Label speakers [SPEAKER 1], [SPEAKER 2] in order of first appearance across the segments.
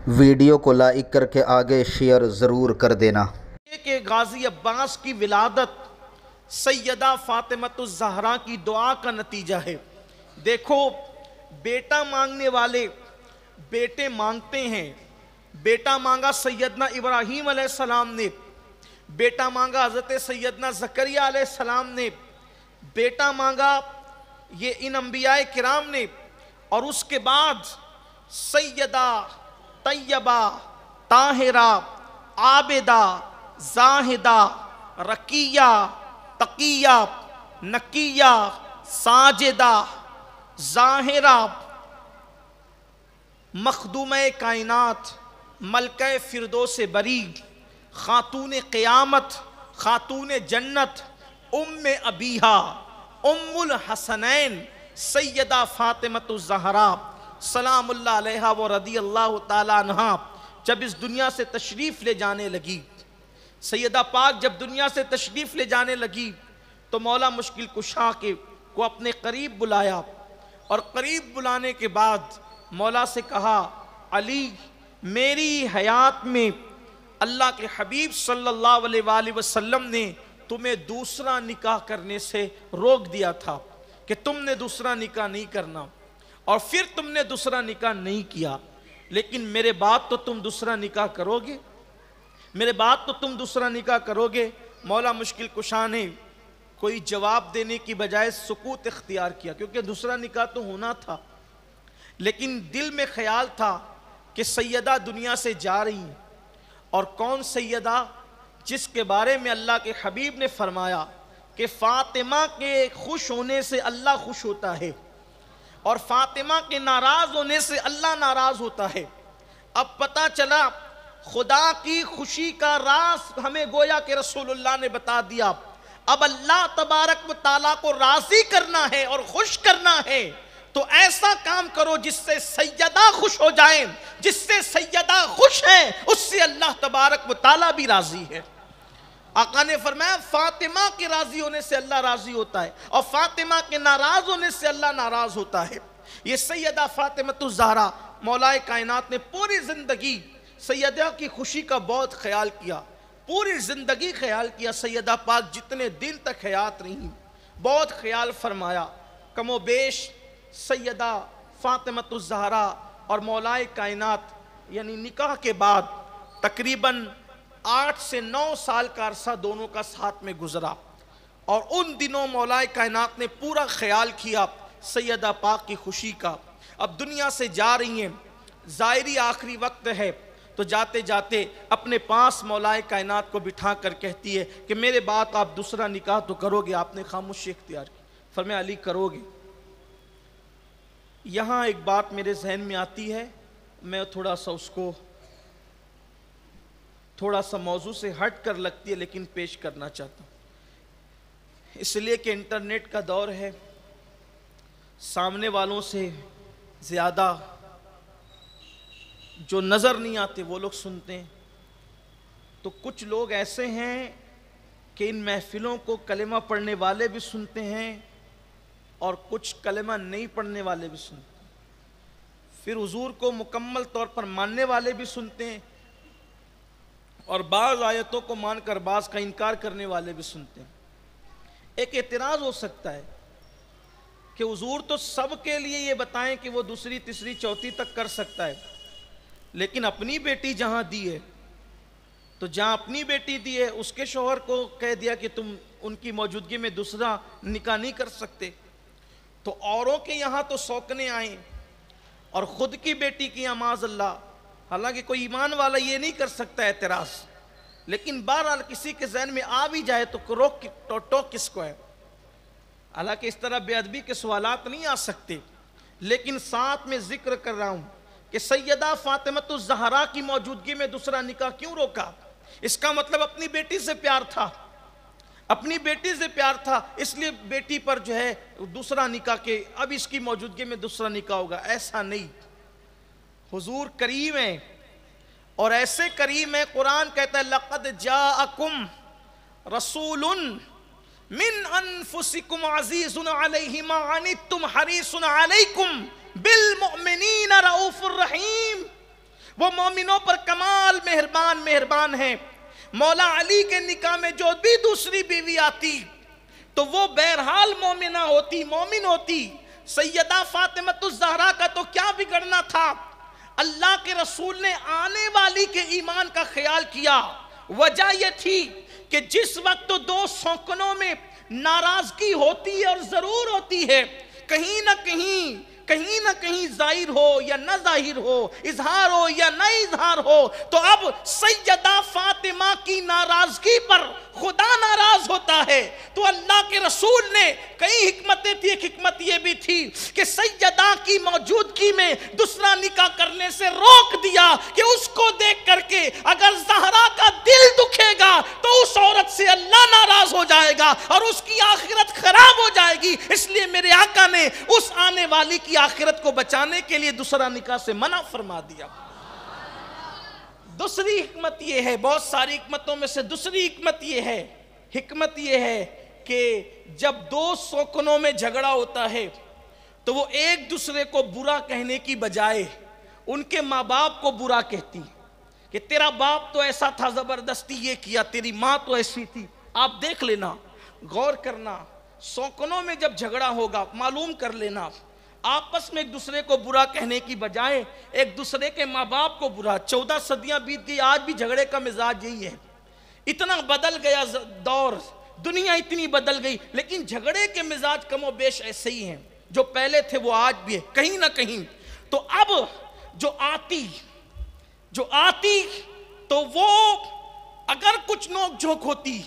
[SPEAKER 1] Video کو like کر کے آگے شیئر ضرور کر دینا۔
[SPEAKER 2] کہ غازی عباس کی ولادت سیدہ فاطمۃ الزہرا کی دعا کا نتیجہ ہے۔ دیکھو، بیٹا مانگنے والے بیٹے مانگتے ہیں۔ بیٹا مانگا سیدنا ابراہیم علیہ السلام نے، بیٹا مانگا حضرت سیدنا زکریہ علیہ السلام نے، بیٹا مانگا یہ ان انبیاء کرام نے، اور اس کے بعد سیدہ طیبہ طاہرہ عابدہ زاہدہ رقیہ تقیہ نقیہ ساجدہ ظاہرہ مخدومہ کائنات ملکہ فردوس بری خاتون قیامت خاتون جنت ام ابیہا ام الحسنین سیدہ فاطمۃ الزہرا سلام اللہ علیہا و رضی اللہ تعالی عنہا جب اس دنیا سے تشریف لے جانے لگی، سیدہ پاک جب دنیا سے تشریف لے جانے لگی تو مولا مشکل کشا کو اپنے قریب بلایا، اور قریب بلانے کے بعد مولا سے کہا، علی میری حیات میں اللہ کے حبیب صلی اللہ علیہ وآلہ وسلم نے تمہیں دوسرا نکاح کرنے سے روک دیا تھا کہ تم نے دوسرا نکاح نہیں کرنا، اور پھر تم نے دوسرا نکاح نہیں کیا، لیکن میرے بعد تو تم دوسرا نکاح کرو گے، میرے بعد تو تم دوسرا نکاح کرو گے۔ مولا مشکل کشا نے کوئی جواب دینے کی بجائے سکوت اختیار کیا، کیونکہ دوسرا نکاح تو ہونا تھا، لیکن دل میں خیال تھا کہ سیدہ دنیا سے جا رہی ہیں، اور کون سیدہ؟ جس کے بارے میں اللہ کے حبیب نے فرمایا کہ فاطمہ کے خوش ہونے سے اللہ خوش ہوتا ہے، اور فاطمہ کے ناراض ہونے سے اللہ ناراض ہوتا ہے۔ اب پتہ چلا خدا کی خوشی کا راز ہمیں گویا کہ رسول اللہ نے بتا دیا۔ اب اللہ تبارک و تعالیٰ کو راضی کرنا ہے اور خوش کرنا ہے تو ایسا کام کرو جس سے سیدہ خوش ہو جائیں، جس سے سیدہ خوش ہیں اس سے اللہ تبارک و تعالیٰ بھی راضی ہے۔ آقا نے فرمایا فاطمہ کے راضی ہونے سے اللہ راضی ہوتا ہے، اور فاطمہ کے ناراض ہونے سے اللہ ناراض ہوتا ہے۔ یہ سیدہ فاطمۃ الزہرا مولا کائنات نے پوری زندگی سیدہ کی خوشی کا بہت خیال کیا، پوری زندگی خیال کیا۔ سیدہ پاک جتنے دن تک حیات رہیں بہت خیال فرمایا۔ کم و بیش سیدہ فاطمۃ الزہرا اور مولا کائنات یعنی نکاح کے بعد تقریباً 8 سے 9 سال کا عرصہ دونوں کا ساتھ میں گزرا، اور ان دنوں مولا کائنات نے پورا خیال کیا سیدہ پاک کی خوشی کا۔ اب دنیا سے جا رہی ہیں، ظاہری آخری وقت ہے، تو جاتے جاتے اپنے پاس مولا کائنات کو بٹھا کر کہتی ہے کہ میرے بعد آپ دوسرا نکاح تو کرو گے؟ آپ نے خاموشی اختیار کی، فرمایا علی کرو گے؟ یہاں ایک بات میرے ذہن میں آتی ہے، میں تھوڑا سا موضوع سے ہٹ کر لگتی ہے لیکن پیش کرنا چاہتا ہوں، اس لیے کہ انٹرنیٹ کا دور ہے، سامنے والوں سے زیادہ جو نظر نہیں آتے وہ لوگ سنتے ہیں۔ تو کچھ لوگ ایسے ہیں کہ ان محفلوں کو کلمہ پڑھنے والے بھی سنتے ہیں اور کچھ کلمہ نہیں پڑھنے والے بھی سنتے ہیں، پھر حضور کو مکمل طور پر ماننے والے بھی سنتے ہیں، اور بعض آیتوں کو مان کر بعض کا انکار کرنے والے بھی سنتے ہیں۔ ایک اعتراض ہو سکتا ہے کہ حضور تو سب کے لیے یہ بتائیں کہ وہ دوسری تیسری چوتھی تک کر سکتا ہے، لیکن اپنی بیٹی جہاں دی ہے تو جہاں اپنی بیٹی دی ہے اس کے شوہر کو کہہ دیا کہ تم ان کی موجودگی میں دوسرا نکاح نہیں کر سکتے، تو اوروں کے یہاں تو سوکنے آئیں اور خود کی بیٹی کی معاذ اللہ، حالانکہ کوئی ایمان والا یہ نہیں کر سکتا اعتراض، لیکن بہرحال کسی کے ذہن میں آ بھی جائے تو ٹوک کس کو ہے؟ حالانکہ اس طرح بے ادبی کے سوالات نہیں آ سکتے، لیکن ساتھ میں ذکر کر رہا ہوں کہ سیدہ فاطمۃ الزہرا کی موجودگی میں دوسرا نکاح کیوں روکا؟ اس کا مطلب اپنی بیٹی سے پیار تھا، اپنی بیٹی سے پیار تھا، اس لیے بیٹی پر جو ہے دوسرا نکاح کے اب اس کی موجودگی میں دوسرا نکاح ہوگا، ایسا نہیں۔ حضور کریم ہے، اور ایسے کریم ہے قرآن کہتا ہے لَقَدْ جَاءَكُمْ رَسُولٌ مِّنْ أَنفُسِكُمْ عَزِيزٌ عَلَيْهِ مَا عَنِتُّمْ حَرِيصٌ عَلَيْكُمْ بِالْمُؤْمِنِينَ رَؤُوفٌ رَحِيمٌ۔ وہ مومنوں پر کمال مہربان ہیں۔ مولا علی کے نکاح میں جو بھی دوسری بیوی آتی تو وہ بہرحال مومن ہوتی۔ سیدہ فاطمہ الزہرا کا تو کیا بگڑنا تھا، اللہ کے رسول نے آنے والی کے ایمان کا خیال کیا۔ وجہ یہ تھی کہ جس وقت تو دو سوکنوں میں ناراضگی ہوتی ہے اور ضرور ہوتی ہے، کہیں نہ کہیں ظاہر ہو یا نہ ظاہر ہو، اظہار ہو یا نہ اظہار ہو، تو اب سیدہ فاطمہ کی ناراضگی پر خدا ناراض ہوتا ہے۔ تو اللہ کے رسول نے کئی حکمتیں تھی، ایک حکمت یہ بھی تھی کہ سیدہ کی موجودگی میں دوسرا نکاح کرنے سے روک دیا کہ اس کو دیکھ کر کے اگر زہرا کا دل دکھے گا تو اس عورت سے اللہ ناراض ہو جائے گا اور اس کی آخرت خراب ہو جائے گی، اس لیے میرے آقا نے اس آنے والی کی آخرت کو بچانے کے لیے دوسرا نکاح سے منع فرما دیا۔ دوسری حکمت یہ ہے، بہت ساری حکمتوں میں سے دوسری حکمت یہ ہے کہ جب دو سوکنوں میں جھگڑا ہوتا ہے تو وہ ایک دوسرے کو برا کہنے کی بجائے ان کے ماں باپ کو برا کہتی کہ تیرا باپ تو ایسا تھا، زبردستی یہ کیا، تیری ماں تو ایسی تھی۔ آپ دیکھ لینا، غور کرنا، سوکنوں میں جب جھگڑا ہوگا معلوم کر لینا، آپس میں ایک دوسرے کو برا کہنے کی بجائے ایک دوسرے کے ماں باپ کو برا۔ 14 صدیاں بیت گئی، آج بھی جھگڑے کا مزاج یہی ہے۔ اتنا بدل گیا دور، دنیا اتنی بدل گئی، لیکن جھگڑے کے مزاج کم و بیش ایسے ہی ہیں، جو پہلے تھے وہ آج بھی ہے کہیں نہ کہیں۔ تو اب جو آتی تو وہ اگر کچھ نوک جھوک ہوتی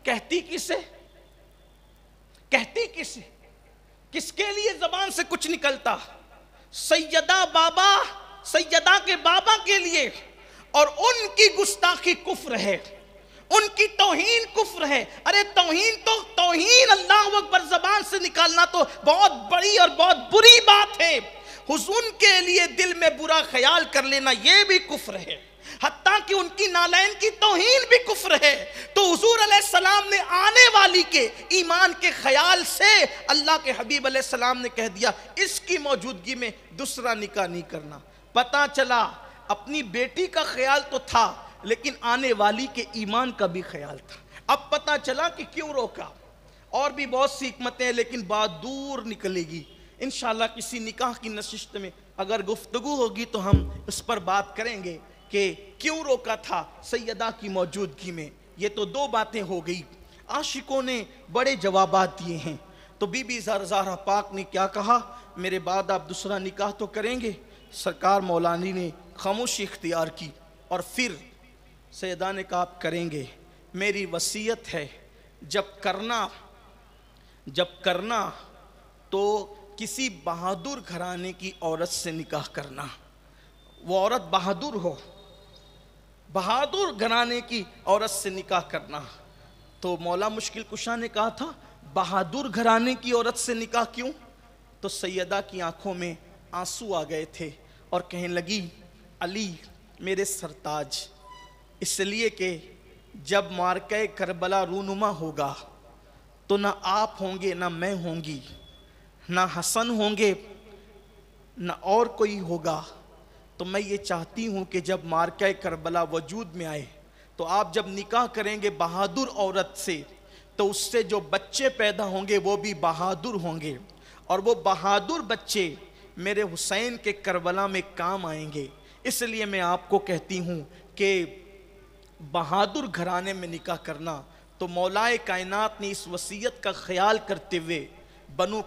[SPEAKER 2] کہتی کسے، کس کے لیے زبان سے کچھ نکلتا؟ سیدہ کے بابا کے لیے، اور ان کی گستاخی کفر ہے، ان کی توہین کفر ہے۔ ارے توہین اللہ اکبر زبان سے نکالنا تو بہت بڑی اور بہت بری بات ہے، ان کے لیے دل میں برا خیال کر لینا یہ بھی کفر ہے، حتیٰ کہ ان کی نالین کی توہین بھی کفر ہے۔ تو حضور علیہ السلام نے آنے والی کے ایمان کے خیال سے اللہ کے حبیب علیہ السلام نے کہہ دیا اس کی موجودگی میں دوسرا نکاح نہیں کرنا۔ پتہ چلا اپنی بیٹی کا خیال تو تھا لیکن آنے والی کے ایمان کا بھی خیال تھا۔ اب پتہ چلا کہ کیوں روکا۔ اور بھی بہت سی حکمتیں ہیں لیکن بات دور نکلے گی، انشاءاللہ کسی نکاح کی نشست میں اگر گفتگو ہوگی تو ہم اس پر بات کریں گے کہ کیوں روکا تھا سیدہ کی موجودگی میں۔ یہ تو دو باتیں ہو گئی۔ عاشقوں نے بڑے جوابات دیے ہیں۔ تو بی بی زہرا پاک نے کیا کہا، میرے بعد آپ دوسرا نکاح تو کریں گے؟ سرکار مولانی نے خاموشی اختیار کی اور پھر سیدہ نے کہا آپ کریں گے، میری وصیت ہے جب کرنا تو کسی بہادر گھرانے کی عورت سے نکاح کرنا، وہ عورت بہادر گھرانے کی عورت سے نکاح کرنا۔ تو مولا مشکل کشا نے کہا تھا بہادر گھرانے کی عورت سے نکاح کیوں؟ تو سیدہ کی آنکھوں میں آنسو آ گئے تھے اور کہنے لگی علی میرے سرتاج، اس لیے کہ جب معرکہ کربلا رونما ہوگا تو نہ آپ ہوں گے نہ میں ہوں گی، نہ حسن ہوں گے نہ اور کوئی ہوگا۔ تو میں یہ چاہتی ہوں کہ جب معرکہ کربلا وجود میں آئے تو آپ جب نکاح کریں گے بہادر عورت سے تو اس سے جو بچے پیدا ہوں گے وہ بھی بہادر ہوں گے، اور وہ بہادر بچے میرے حسین کے کربلا میں کام آئیں گے۔ اس لیے میں آپ کو کہتی ہوں کہ بہادر گھرانے میں نکاح کرنا۔ تو مولا کائنات نے اس وصیت کا خیال کرتے ہوئے بنو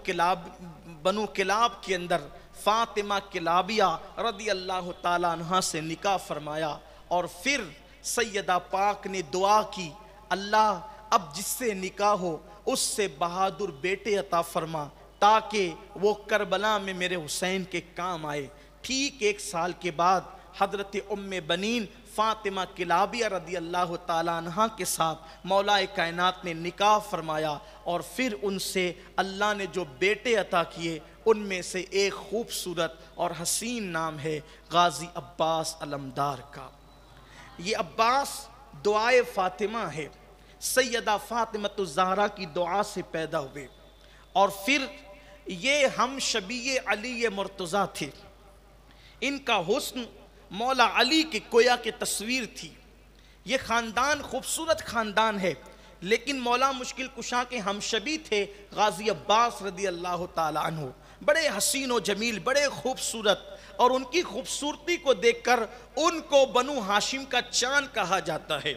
[SPEAKER 2] کلاب کے اندر فاطمہ کلابیہ رضی اللہ تعالیٰ عنہ سے نکاح فرمایا، اور پھر سیدہ پاک نے دعا کی اللہ اب جس سے نکاح ہو اس سے بہادر بیٹے عطا فرما تاکہ وہ کربلا میں میرے حسین کے کام آئے۔ ٹھیک 1 سال کے بعد حضرت ام بنین فاطمہ کلابیہ رضی اللہ تعالیٰ عنہ کے ساتھ مولا کائنات نے نکاح فرمایا، اور پھر ان سے اللہ نے جو بیٹے عطا کیے ان میں سے ایک خوبصورت اور حسین نام ہے غازی عباس علمدار کا۔ یہ عباس دعائے فاطمہ ہے، سیدہ فاطمہ الزہرا کی دعا سے پیدا ہوئے، اور پھر یہ ہم شبیہ علی مرتضیٰ تھے۔ ان کا حسن مولا علی کے گویا کی تصویر تھی۔ یہ خاندان خوبصورت خاندان ہے، لیکن مولا مشکل کشا کے ہمشبی تھے غازی عباس رضی اللہ تعالیٰ عنہ، بڑے حسین و جمیل، بڑے خوبصورت، اور ان کی خوبصورتی کو دیکھ کر ان کو بنو ہاشم کا چاند کہا جاتا ہے،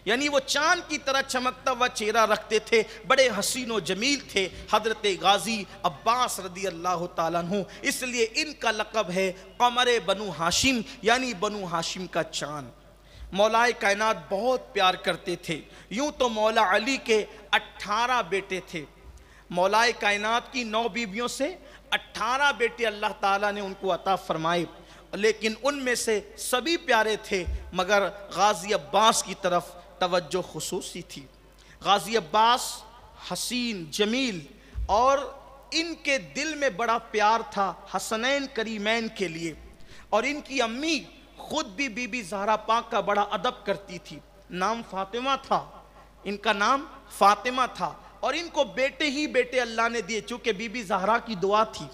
[SPEAKER 2] یعنی وہ چاند کی طرح چمکتا ہوا چہرہ رکھتے تھے، بڑے حسین و جمیل تھے حضرت غازی عباس رضی اللہ تعالیٰ عنہ، اس لیے ان کا لقب ہے قمر بنو ہاشم، یعنی بنو ہاشم کا چاند۔ مولا کائنات بہت پیار کرتے تھے، یوں تو مولا علی کے 18 بیٹے تھے، مولا کائنات کی 9 بیویوں سے 18 بیٹے اللہ تعالیٰ نے ان کو عطا فرمائے، لیکن ان میں سے سبھی پیارے تھے، مگر غازی عباس کی طرف توجہ خصوصی تھی۔ غازی عباس حسین جمیل، اور ان کے دل میں بڑا پیار تھا حسنین کریمین کے لیے، اور ان کی امی خود بھی بی بی زہرا پاک کا بڑا ادب کرتی تھی، نام فاطمہ تھا، ان کا نام فاطمہ تھا، اور ان کو بیٹے ہی بیٹے اللہ نے دیے، چونکہ بی بی زہرا کی دعا تھی،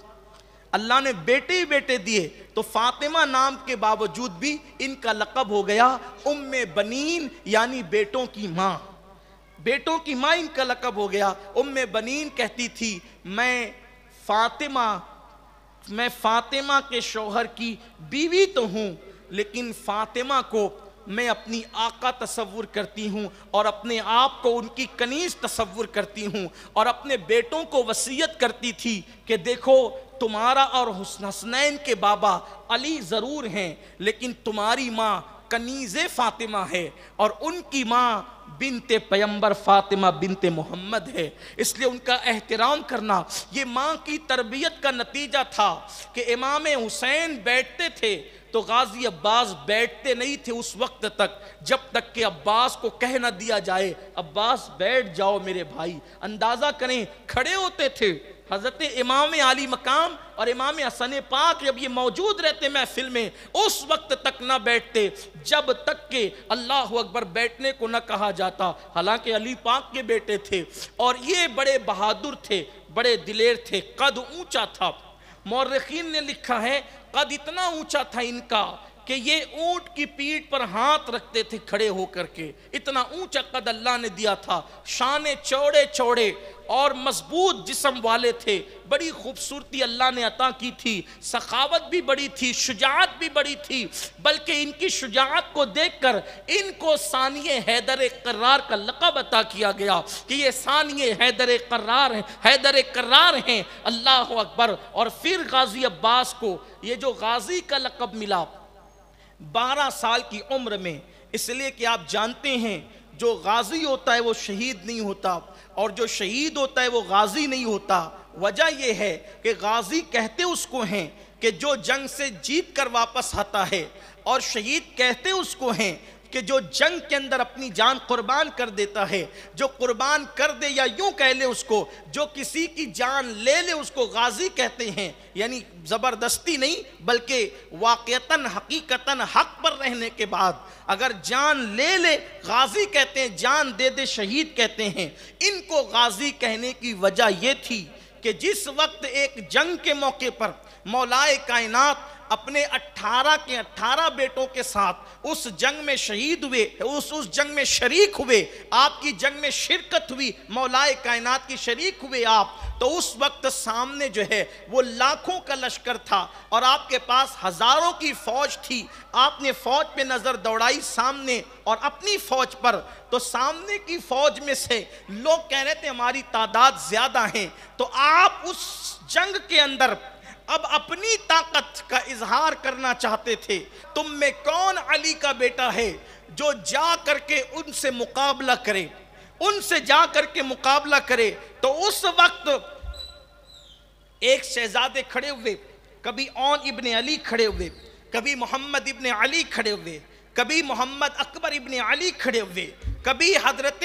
[SPEAKER 2] اللہ نے بیٹے ہی بیٹے دیے، تو فاطمہ نام کے باوجود بھی ان کا لقب ہو گیا ام بنین، یعنی بیٹوں کی ماں، بیٹوں کی ماں ان کا لقب ہو گیا۔ ام بنین کہتی تھی میں فاطمہ کے شوہر کی بیوی تو ہوں، لیکن فاطمہ کو میں اپنی آقا تصور کرتی ہوں، اور اپنے آپ کو ان کی کنیز تصور کرتی ہوں، اور اپنے بیٹوں کو وصیت کرتی تھی کہ دیکھو تمہارا اور حسنین کے بابا علی ضرور ہیں، لیکن تمہاری ماں کنیز فاطمہ ہے، اور ان کی ماں بنت پیمبر فاطمہ بنت محمد ہے، اس لیے ان کا احترام کرنا یہ ماں کی تربیت کا نتیجہ تھا کہ امام حسین بیٹھتے تھے تو غازی عباس بیٹھتے نہیں تھے اس وقت تک جب تک کہ عباس کو کہہ نہ دیا جائے عباس بیٹھ جاؤ میرے بھائی، اندازہ کریں کھڑے ہوتے تھے۔ حضرت امام علی مقام اور امام حسن پاک جب یہ موجود رہتے محفل میں اس وقت تک نہ بیٹھتے جب تک کہ اللہ اکبر بیٹھنے کو نہ کہا جاتا، حالانکہ علی پاک کے بیٹے تھے، اور یہ بڑے بہادر تھے، بڑے دلیر تھے، قد اونچا تھا۔ مورخین نے لکھا ہے قد اتنا اونچا تھا ان کا کہ یہ اونٹ کی پیٹھ پر ہاتھ رکھتے تھے کھڑے ہو کر کے، اتنا اونچا قد اللہ نے دیا تھا، شانے چوڑے چوڑے اور مضبوط جسم والے تھے، بڑی خوبصورتی اللہ نے عطا کی تھی، سخاوت بھی بڑی تھی، شجاعت بھی بڑی تھی، بلکہ ان کی شجاعت کو دیکھ کر ان کو ثانی حیدر قرار کا لقب عطا کیا گیا کہ یہ ثانی حیدر قرار ہیں، اللہ اکبر۔ اور پھر غازی عباس کو یہ جو غازی کا لقب ملا 12 سال کی عمر میں، اس لیے کہ آپ جانتے ہیں جو غازی ہوتا ہے وہ شہید نہیں ہوتا، اور جو شہید ہوتا ہے وہ غازی نہیں ہوتا۔ وجہ یہ ہے کہ غازی کہتے اس کو ہیں کہ جو جنگ سے جیت کر واپس آتا ہے، اور شہید کہتے اس کو ہیں کہ جو جنگ کے اندر اپنی جان قربان کر دیتا ہے، جو قربان کر دے، یا یوں کہہ لے اس کو جو کسی کی جان لے لے اس کو غازی کہتے ہیں، یعنی زبردستی نہیں بلکہ واقعتاً حقیقتاً حق پر رہنے کے بعد اگر جان لے لے غازی کہتے ہیں، جان دے دے شہید کہتے ہیں۔ ان کو غازی کہنے کی وجہ یہ تھی کہ جس وقت ایک جنگ کے موقع پر مولا کائنات اپنے 18 کے 18 بیٹوں کے ساتھ اس جنگ میں شہید ہوئے، اس جنگ میں شریک ہوئے، آپ کی جنگ میں شرکت ہوئی، مولا کائنات کی شریک ہوئے آپ، تو اس وقت سامنے جو ہے وہ لاکھوں کا لشکر تھا اور آپ کے پاس ہزاروں کی فوج تھی۔ آپ نے فوج پہ نظر دوڑائی سامنے اور اپنی فوج پر، تو سامنے کی فوج میں سے لوگ کہہ رہے تھے ہماری تعداد زیادہ ہیں، تو آپ اس جنگ کے اندر اب اپنی طاقت کا اظہار کرنا چاہتے تھے۔ تم میں کون علی کا بیٹا ہے جو جا کر کے ان سے مقابلہ کرے، ان سے جا کر کے مقابلہ کرے؟ تو اس وقت ایک شہزادے کھڑے ہوئے، کبھی اون ابن علی کھڑے ہوئے، کبھی محمد ابن علی کھڑے ہوئے، کبھی محمد اکبر ابن علی کھڑے ہوئے، کبھی حضرت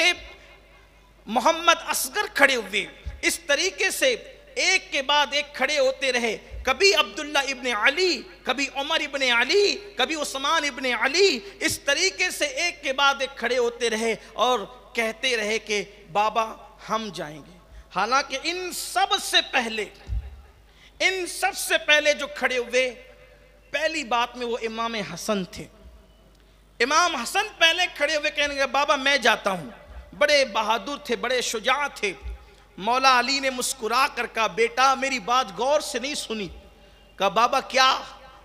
[SPEAKER 2] محمد اصغر کھڑے ہوئے، اس طریقے سے ایک کے بعد ایک کھڑے ہوتے رہے، کبھی عبداللہ ابن علی، کبھی عمر ابن علی، کبھی عثمان ابن علی، اس طریقے سے ایک کے بعد ایک کھڑے ہوتے رہے اور کہتے رہے کہ بابا ہم جائیں گے۔ حالانکہ ان سب سے پہلے جو کھڑے ہوئے پہلی بات میں وہ امام حسن تھے. امام حسن پہلے کھڑے ہوئے کہنے لگے بابا میں جاتا ہوں. بڑے بہادر تھے, بڑے شجاع تھے. مولا علی نے مسکرا کر کہا بیٹا میری بات غور سے نہیں سنی. کہا بابا کیا؟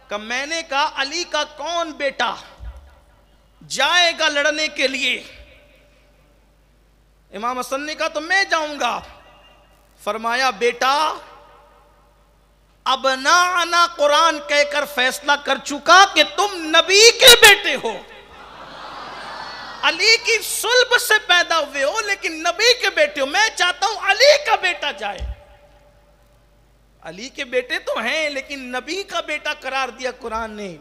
[SPEAKER 2] کہا میں نے کہا علی کا کون بیٹا جائے گا لڑنے کے لیے؟ امام حسن نے کہا تو میں جاؤں گا. فرمایا بیٹا ابناءنا قرآن کہہ کر فیصلہ کر چکا کہ تم نبی کے بیٹے ہو. علی کی صلب سے پیدا ہوئے ہو لیکن نبی کے بیٹے ہو. میں چاہتا ہوں علی کا بیٹا جائے. علی کے بیٹے تو ہیں لیکن نبی کا بیٹا قرار دیا قرآن نے,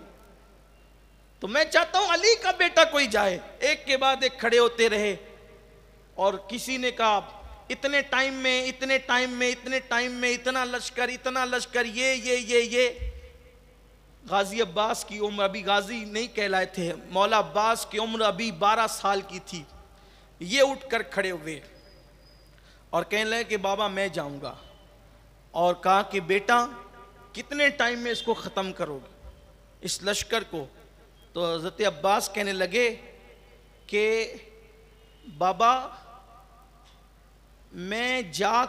[SPEAKER 2] تو میں چاہتا ہوں علی کا بیٹا کوئی جائے. ایک کے بعد ایک کھڑے ہوتے رہے اور کسی نے کہا اتنے ٹائم میں اتنا لشکر یہ. غازی عباس کی عمر, ابھی غازی نہیں کہلائے تھے, مولا عباس کی عمر ابھی 12 سال کی تھی. یہ اٹھ کر کھڑے ہوئے اور کہنے لگے کہ بابا میں جاؤں گا. اور کہا کہ بیٹا کتنے ٹائم میں اس کو ختم کرو گے اس لشکر کو؟ تو حضرت عباس کہنے لگے کہ بابا میں جا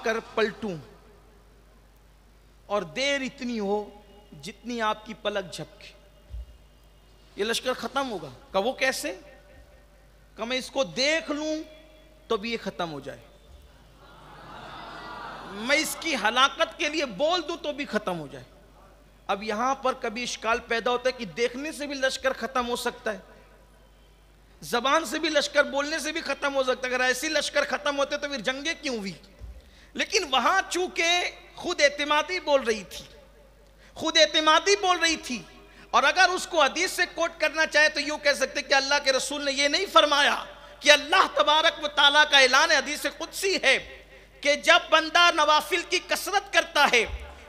[SPEAKER 2] کر پلٹوں اور دیر اتنی ہو جتنی آپ کی پلک جھپکے, یہ لشکر ختم ہوگا. کہ وہ کیسے؟ کہ میں اس کو دیکھ لوں تو بھی یہ ختم ہو جائے, میں اس کی ہلاکت کے لیے بول دوں تو بھی ختم ہو جائے. اب یہاں پر کبھی اشکال پیدا ہوتا ہے کہ دیکھنے سے بھی لشکر ختم ہو سکتا ہے, زبان سے بھی لشکر بولنے سے بھی ختم ہو سکتا ہے. اگر ایسی لشکر ختم ہوتے تو پھر جنگیں کیوں ہوئی؟ لیکن وہاں چونکہ خود اعتمادی بول رہی تھی اور اگر اس کو حدیث سے کوٹ کرنا چاہے تو یوں کہہ سکتے کہ اللہ کے رسول نے یہ نہیں فرمایا کہ اللہ تبارک و تعالیٰ کا اعلان حدیث قدسی ہے کہ جب بندہ نوافل کی کثرت کرتا ہے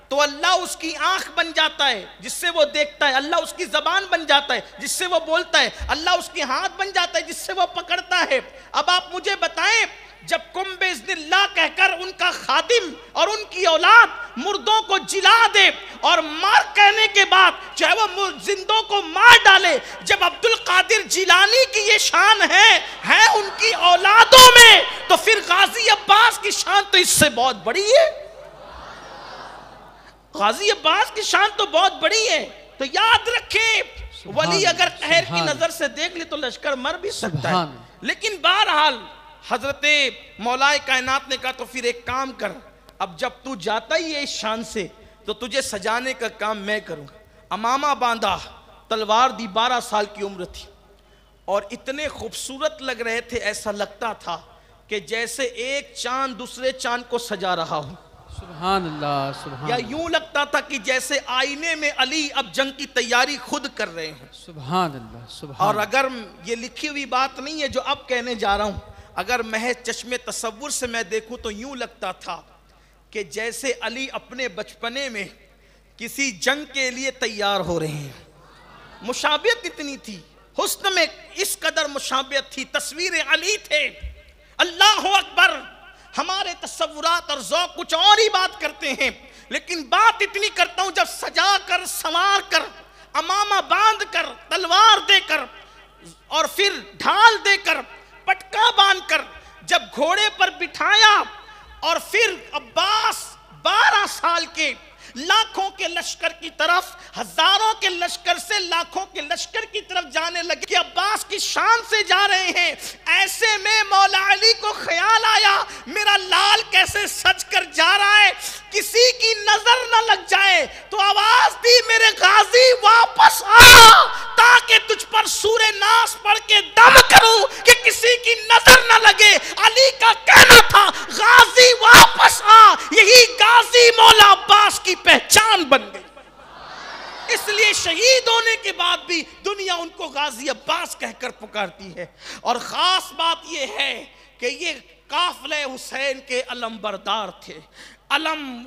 [SPEAKER 2] تو اللہ اس کی آنکھ بن جاتا ہے جس سے وہ دیکھتا ہے, اللہ اس کی زبان بن جاتا ہے جس سے وہ بولتا ہے, اللہ اس کی ہاتھ بن جاتا ہے جس سے وہ پکڑتا ہے. اب آپ مجھے بتائیں جب قم باذن اللہ کہہ کر ان کا خادم اور ان کی اولاد مردوں کو جلا دے اور مار کہنے کے بعد چاہے وہ زندوں کو مار ڈالے, جب عبد القادر جیلانی کی یہ شان ہے ان کی اولادوں میں, تو پھر غازی عباس کی شان تو اس سے بہت بڑی ہے. غازی عباس کی شان تو بہت بڑی ہے. تو یاد رکھیں ولی اگر قہر کی نظر سے دیکھ لے تو لشکر مر بھی سکتا ہے. لیکن بہرحال حضرت مولا کائنات نے کہا تو پھر ایک کام کر, اب جب تو جاتا ہی ہے اس شان سے تو تجھے سجانے کا کام میں کروں. امامہ باندھا, تلوار دی, 12 سال کی عمر تھی اور اتنے خوبصورت لگ رہے تھے, ایسا لگتا تھا کہ جیسے ایک چاند دوسرے چاند کو سجا رہا ہو.
[SPEAKER 3] سبحان اللہ, سبحان
[SPEAKER 2] یا
[SPEAKER 3] اللہ.
[SPEAKER 2] یوں لگتا تھا کہ جیسے آئینے میں علی اب جنگ کی تیاری خود کر رہے ہیں.
[SPEAKER 3] سبحان اللہ, سبحان
[SPEAKER 2] اور اگر یہ لکھی ہوئی بات نہیں ہے جو اب کہنے جا رہا ہوں, اگر محض چشم تصور سے میں دیکھوں تو یوں لگتا تھا کہ جیسے علی اپنے بچپنے میں کسی جنگ کے لیے تیار ہو رہے ہیں. مشابہت اتنی تھی, حسن میں اس قدر مشابہت تھی, تصویر علی تھے. اللہ اکبر. ہمارے تصورات اور ذوق کچھ اور ہی بات کرتے ہیں, لیکن بات اتنی کرتا ہوں جب سجا کر, سنوار کر, امامہ باندھ کر, تلوار دے کر اور پھر ڈھال دے کر, پٹکا باندھ کر جب گھوڑے پر بٹھایا اور پھر عباس 12 سال کے لاکھوں کے لشکر کی طرف, ہزاروں کے لشکر سے لاکھوں کے لشکر کی طرف جانے لگے کہ عباس کی شان سے جا رہے ہیں. ایسے میں مولا علی کو خیال آیا میرا لال کیسے سج کر جا رہا ہے, کسی کی نظر نہ لگ جائے, تو آواز دی میرے غازی واپس آ تاکہ تجھ پر سورہ ناس پڑھ کے دم کروں کہ کسی کی نظر نہ لگے. علی کا کہنا تھا غازی واپس آ, یہی غازی مولا عباس کی پہچان بن گئی. اس لیے شہید ہونے کے بعد بھی دنیا ان کو غازی عباس کہہ کر پکارتی ہے. اور خاص بات یہ ہے کہ یہ قافلہ حسین کے علم بردار تھے. علم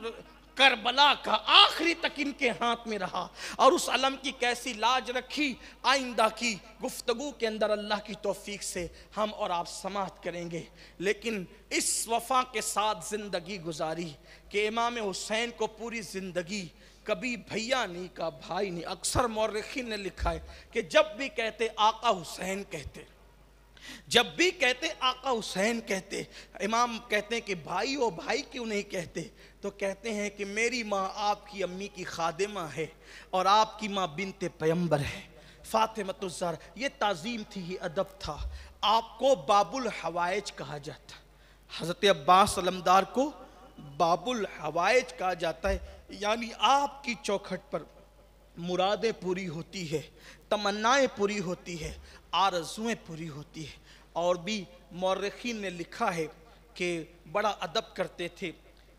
[SPEAKER 2] کربلا کا آخری تک ان کے ہاتھ میں رہا, اور اس علم کی کیسی لاج رکھی آئندہ کی گفتگو کے اندر اللہ کی توفیق سے ہم اور آپ سماعت کریں گے. لیکن اس وفا کے ساتھ زندگی گزاری کہ امام حسین کو پوری زندگی کبھی بھیا نہیں کہا، بھائی نہیں۔ اکثر مورخین نے لکھا ہے کہ جب بھی کہتے آقا حسین کہتے، جب بھی کہتے آقا حسین کہتے، امام کہتے ہیں کہ بھائی ہو، بھائی کیوں نہیں کہتے؟ تو کہتے ہیں کہ میری ماں آپ کی امی کی خادمہ ہے اور آپ کی ماں بنت پیغمبر ہے، فاطمۃ الزہرا۔ یہ تعظیم تھی، یہ ادب تھا۔ آپ کو باب الحوائج کہا جاتا، حضرت عباس علمدار کو باب الحوائج کہا جاتا ہے، یعنی آپ کی چوکھٹ پر مرادیں پوری ہوتی ہے، تمنائیں پوری ہوتی ہے، آرزویں پوری ہوتی ہے۔ اور بھی مورخین نے لکھا ہے کہ بڑا ادب کرتے تھے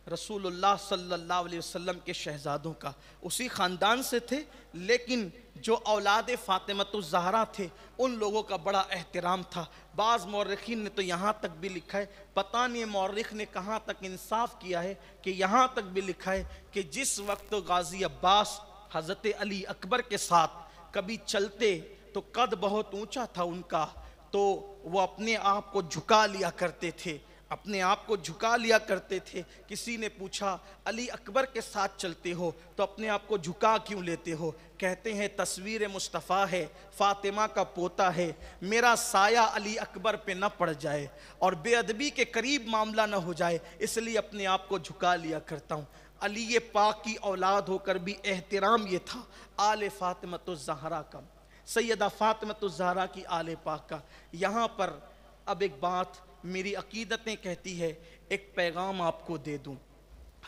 [SPEAKER 2] رسول اللہ صلی اللہ علیہ وسلم کے شہزادوں کا، اسی خاندان سے تھے، لیکن جو اولاد فاطمۃ الزہرا تھے ان لوگوں کا بڑا احترام تھا۔ بعض مورخین نے تو یہاں تک بھی لکھا ہے، پتہ نہیں مورخ نے کہاں تک انصاف کیا ہے، کہ یہاں تک بھی لکھا ہے کہ جس وقت غازی عباس حضرت علی اکبر کے ساتھ کبھی چلتے تو قد بہت اونچا تھا ان کا، تو وہ اپنے آپ کو جھکا لیا کرتے تھے، اپنے آپ کو جھکا لیا کرتے تھے۔ کسی نے پوچھا علی اکبر کے ساتھ چلتے ہو تو اپنے آپ کو جھکا کیوں لیتے ہو؟ کہتے ہیں تصویر مصطفیٰ ہے، فاطمہ کا پوتا ہے، میرا سایہ علی اکبر پہ نہ پڑ جائے اور بے ادبی کے قریب معاملہ نہ ہو جائے، اس لیے اپنے آپ کو جھکا لیا کرتا ہوں۔ علی پاک کی اولاد ہو کر بھی احترام یہ تھا آل فاطمۃ الزہرا کا، سیدہ فاطمۃ الزہرا کی آل پاک کا۔ یہاں پر اب ایک بات میری عقیدتیں کہتی ہے، ایک پیغام آپ کو دے دوں،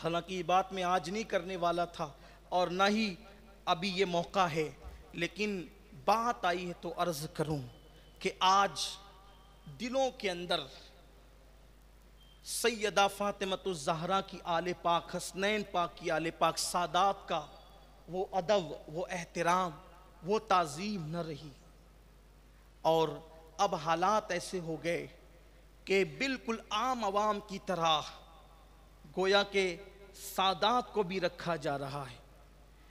[SPEAKER 2] حالانکہ یہ بات میں آج نہیں کرنے والا تھا اور نہ ہی ابھی یہ موقع ہے، لیکن بات آئی ہے تو عرض کروں کہ آج دلوں کے اندر سیدہ فاطمۃ الزہرا کی آل پاک، حسنین پاک کی آل پاک، سادات کا وہ ادب، وہ احترام، وہ تعظیم نہ رہی، اور اب حالات ایسے ہو گئے کہ بالکل عام عوام کی طرح گویا کہ سادات کو بھی رکھا جا رہا ہے۔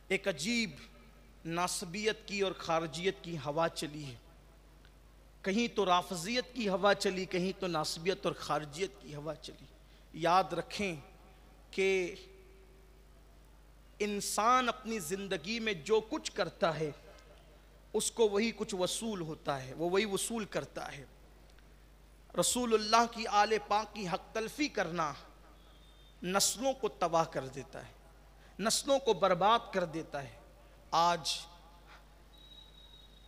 [SPEAKER 2] ایک عجیب ناسبیت کی اور خارجیت کی ہوا چلی ہے، کہیں تو رافضیت کی ہوا چلی، کہیں تو ناسبیت اور خارجیت کی ہوا چلی۔ یاد رکھیں کہ انسان اپنی زندگی میں جو کچھ کرتا ہے اس کو وہی کچھ وصول ہوتا ہے، وہ وہی وصول کرتا ہے۔ رسول اللہ کی آل پاک کی حق تلفی کرنا نسلوں کو تباہ کر دیتا ہے، نسلوں کو برباد کر دیتا ہے۔ آج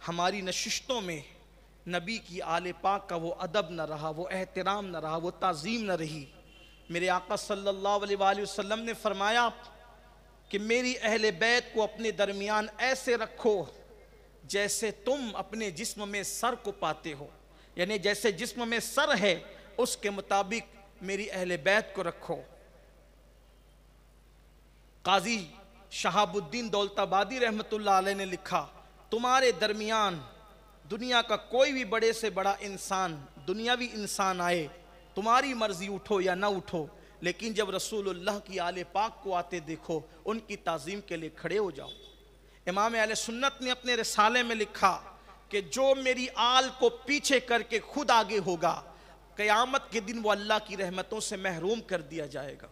[SPEAKER 2] ہماری نشستوں میں نبی کی آل پاک کا وہ ادب نہ رہا، وہ احترام نہ رہا، وہ تعظیم نہ رہی۔ میرے آقا صلی اللہ علیہ وآلہ وسلم نے فرمایا کہ میری اہل بیت کو اپنے درمیان ایسے رکھو جیسے تم اپنے جسم میں سر کو پاتے ہو، یعنی جیسے جسم میں سر ہے اس کے مطابق میری اہل بیت کو رکھو۔ قاضی شہاب الدین دولت آبادی رحمت اللہ علیہ نے لکھا، تمہارے درمیان دنیا کا کوئی بھی بڑے سے بڑا انسان، دنیاوی انسان آئے، تمہاری مرضی اٹھو یا نہ اٹھو، لیکن جب رسول اللہ کی آل پاک کو آتے دیکھو ان کی تعظیم کے لیے کھڑے ہو جاؤ۔ امام اہل سنت نے اپنے رسالے میں لکھا کہ جو میری آل کو پیچھے کر کے خود آگے ہوگا، قیامت کے دن وہ اللہ کی رحمتوں سے محروم کر دیا جائے گا۔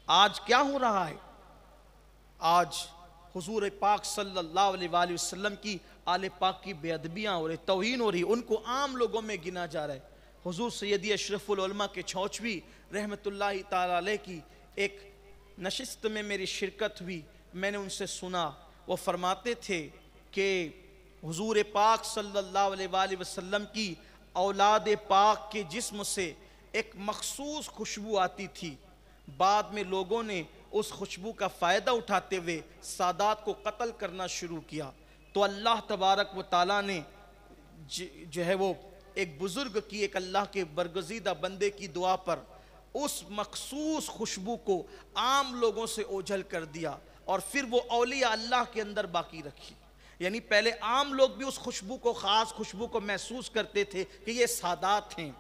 [SPEAKER 2] آج کیا ہو رہا ہے؟ آج حضور پاک صلی اللہ علیہ وآلہ وسلم کی آل پاک کی بے ادبیاں ہو رہی، توہین ہو رہی، ان کو عام لوگوں میں گنا جا رہا ہے۔ حضور سیدی اشرف العلماء کے چھوچوی رحمت اللہ تعالی علیہ کی ایک نشست میں میری شرکت ہوئی، میں نے ان سے سنا، وہ فرماتے تھے کہ حضور پاک صلی اللہ علیہ وآلہ وسلم کی اولاد پاک کے جسم سے ایک مخصوص خوشبو آتی تھی، بعد میں لوگوں نے اس خوشبو کا فائدہ اٹھاتے ہوئے سادات کو قتل کرنا شروع کیا، تو اللہ تبارک و تعالیٰ نے جو ہے وہ ایک بزرگ کی، ایک اللہ کے برگزیدہ بندے کی دعا پر اس مخصوص خوشبو کو عام لوگوں سے اوجھل کر دیا اور پھر وہ اولیاء اللہ کے اندر باقی رکھی۔ یعنی پہلے عام لوگ بھی اس خوشبو کو، خاص خوشبو کو محسوس کرتے تھے کہ یہ سادات ہیں،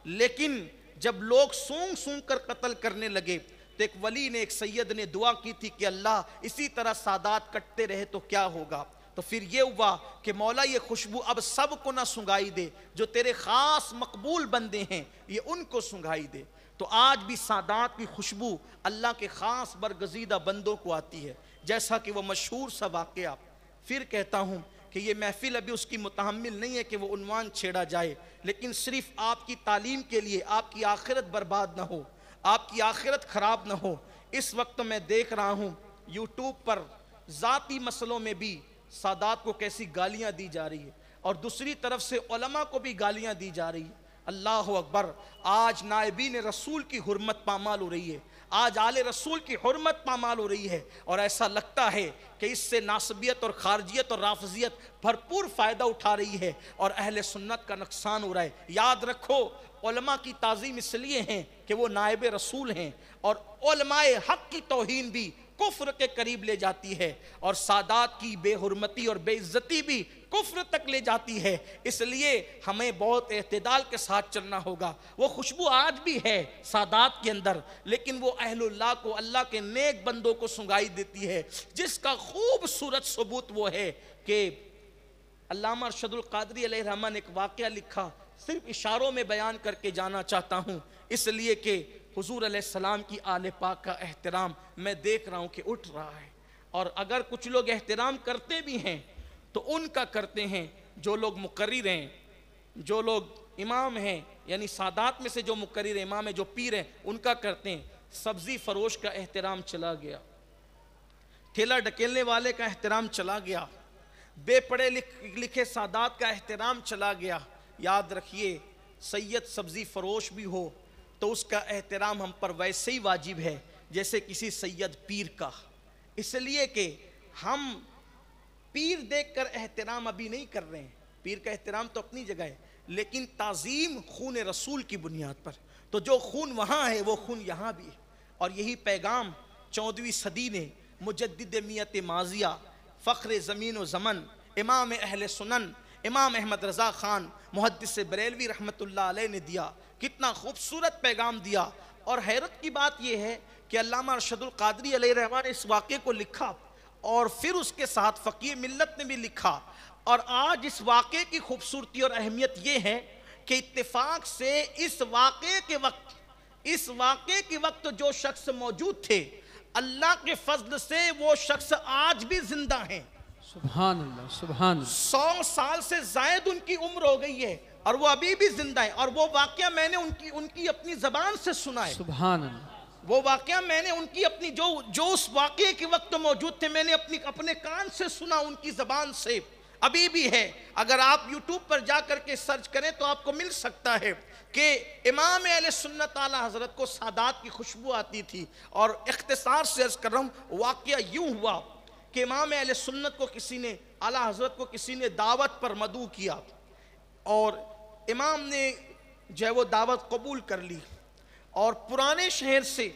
[SPEAKER 2] لیکن جب لوگ سونگ سونگ کر قتل کرنے لگے تو ایک ولی نے، ایک سید نے دعا کی تھی کہ اللہ اسی طرح سادات کٹتے رہے تو کیا ہوگا؟ تو پھر یہ ہوا کہ مولا یہ خوشبو اب سب کو نہ سنگائی دے، جو تیرے خاص مقبول بندے ہیں یہ ان کو سنگائی دے۔ تو آج بھی سادات کی خوشبو اللہ کے خاص برگزیدہ بندوں کو آتی ہے۔ جیسا کہ وہ مشہور سا واقعہ. پھر کہتا ہوں کہ یہ محفل ابھی اس کی متحمل نہیں ہے کہ وہ عنوان چھیڑا جائے، لیکن صرف آپ کی تعلیم کے لیے، آپ کی آخرت برباد نہ ہو، آپ کی آخرت خراب نہ ہو. اس وقت میں دیکھ رہا ہوں یوٹیوب پر ذاتی مسئلوں میں بھی سادات کو کیسی گالیاں دی جا رہی ہے، اور دوسری طرف سے علماء کو بھی گالیاں دی جا رہی ہیں. اللہ اکبر. آج نائبین رسول کی حرمت پامال ہو رہی ہے، آج آل رسول کی حرمت پامال ہو رہی ہے، اور ایسا لگتا ہے کہ اس سے ناصبیت اور خارجیت اور رافضیت بھرپور فائدہ اٹھا رہی ہے اور اہل سنت کا نقصان ہو رہا ہے. یاد رکھو، علماء کی تعظیم اس لیے ہیں کہ وہ نائب رسول ہیں، اور علماء حق کی توہین بھی کفر کے قریب لے جاتی ہے، اور سادات کی بے حرمتی اور بے عزتی بھی کفر تک لے جاتی ہے. اس لیے ہمیں بہت اعتدال کے ساتھ چلنا ہوگا. وہ خوشبو آج بھی ہے سادات کے اندر، لیکن وہ اہل اللہ کو، اللہ کے نیک بندوں کو سنگائی دیتی ہے، جس کا خوبصورت ثبوت وہ ہے کہ علامہ ارشد القادری علیہ الرحمہ نے ایک واقعہ لکھا، صرف اشاروں میں بیان کر کے جانا چاہتا ہوں، اس لیے کہ حضور علیہ السلام کی آل پاک کا احترام میں دیکھ رہا ہوں کہ اٹھ رہا ہے. اور اگر کچھ لوگ احترام کرتے بھی ہیں تو ان کا کرتے ہیں جو لوگ مقرر ہیں، جو لوگ امام ہیں، یعنی سادات میں سے جو مقرر امام ہیں، جو پیر ہیں، ان کا کرتے ہیں. سبزی فروش کا احترام چلا گیا، ٹھیلا ڈکیلنے والے کا احترام چلا گیا، بے پڑھے لکھے سادات کا احترام چلا گیا. یاد رکھیے، سید سبزی فروش بھی ہو تو اس کا احترام ہم پر ویسے ہی واجب ہے جیسے کسی سید پیر کا، اس لیے کہ ہم پیر دیکھ کر احترام ابھی نہیں کر رہے ہیں. پیر کا احترام تو اپنی جگہ ہے، لیکن تعظیم خون رسول کی بنیاد پر. تو جو خون وہاں ہے وہ خون یہاں بھی ہے، اور یہی پیغام 14ویں صدی نے مجدد میت ماضیہ، فخر زمین و زمن، امام اہل سنن، امام احمد رضا خان محدث بریلوی رحمت اللہ علیہ نے دیا. کتنا خوبصورت پیغام دیا. اور حیرت کی بات یہ ہے کہ علامہ ارشد القادری علیہ الرحمہ نے اس واقعے کو لکھا، اور پھر اس کے ساتھ فقیہ ملت نے بھی لکھا. اور آج اس واقعے کی خوبصورتی اور اہمیت یہ ہے کہ اتفاق سے اس واقعے کے وقت جو شخص موجود تھے، اللہ کے فضل سے وہ شخص آج بھی زندہ ہیں.
[SPEAKER 3] سبحان اللہ، سبحان اللہ.
[SPEAKER 2] 100 سال سے زائد ان کی عمر ہو گئی ہے اور وہ ابھی بھی زندہ ہیں. اور وہ واقعہ میں نے ان کی اپنی زبان سے سنا ہے.
[SPEAKER 3] سبحان اللہ.
[SPEAKER 2] وہ واقعہ میں نے ان کی اپنی جو اس واقعے کے وقت موجود تھے، میں نے اپنے کان سے سنا، ان کی زبان سے. ابھی بھی ہے. اگر آپ یوٹیوب پر جا کر کے سرچ کریں تو آپ کو مل سکتا ہے کہ امام اہل سنت اعلیٰ حضرت کو سادات کی خوشبو آتی تھی. اور اختصار سے عرض کر رہا ہوں، واقعہ یوں ہوا کہ امام اہل سنت کو اعلیٰ حضرت کو کسی نے دعوت پر مدعو کیا، اور امام نے جو ہے وہ دعوت قبول کر لی، اور پرانے شہر سے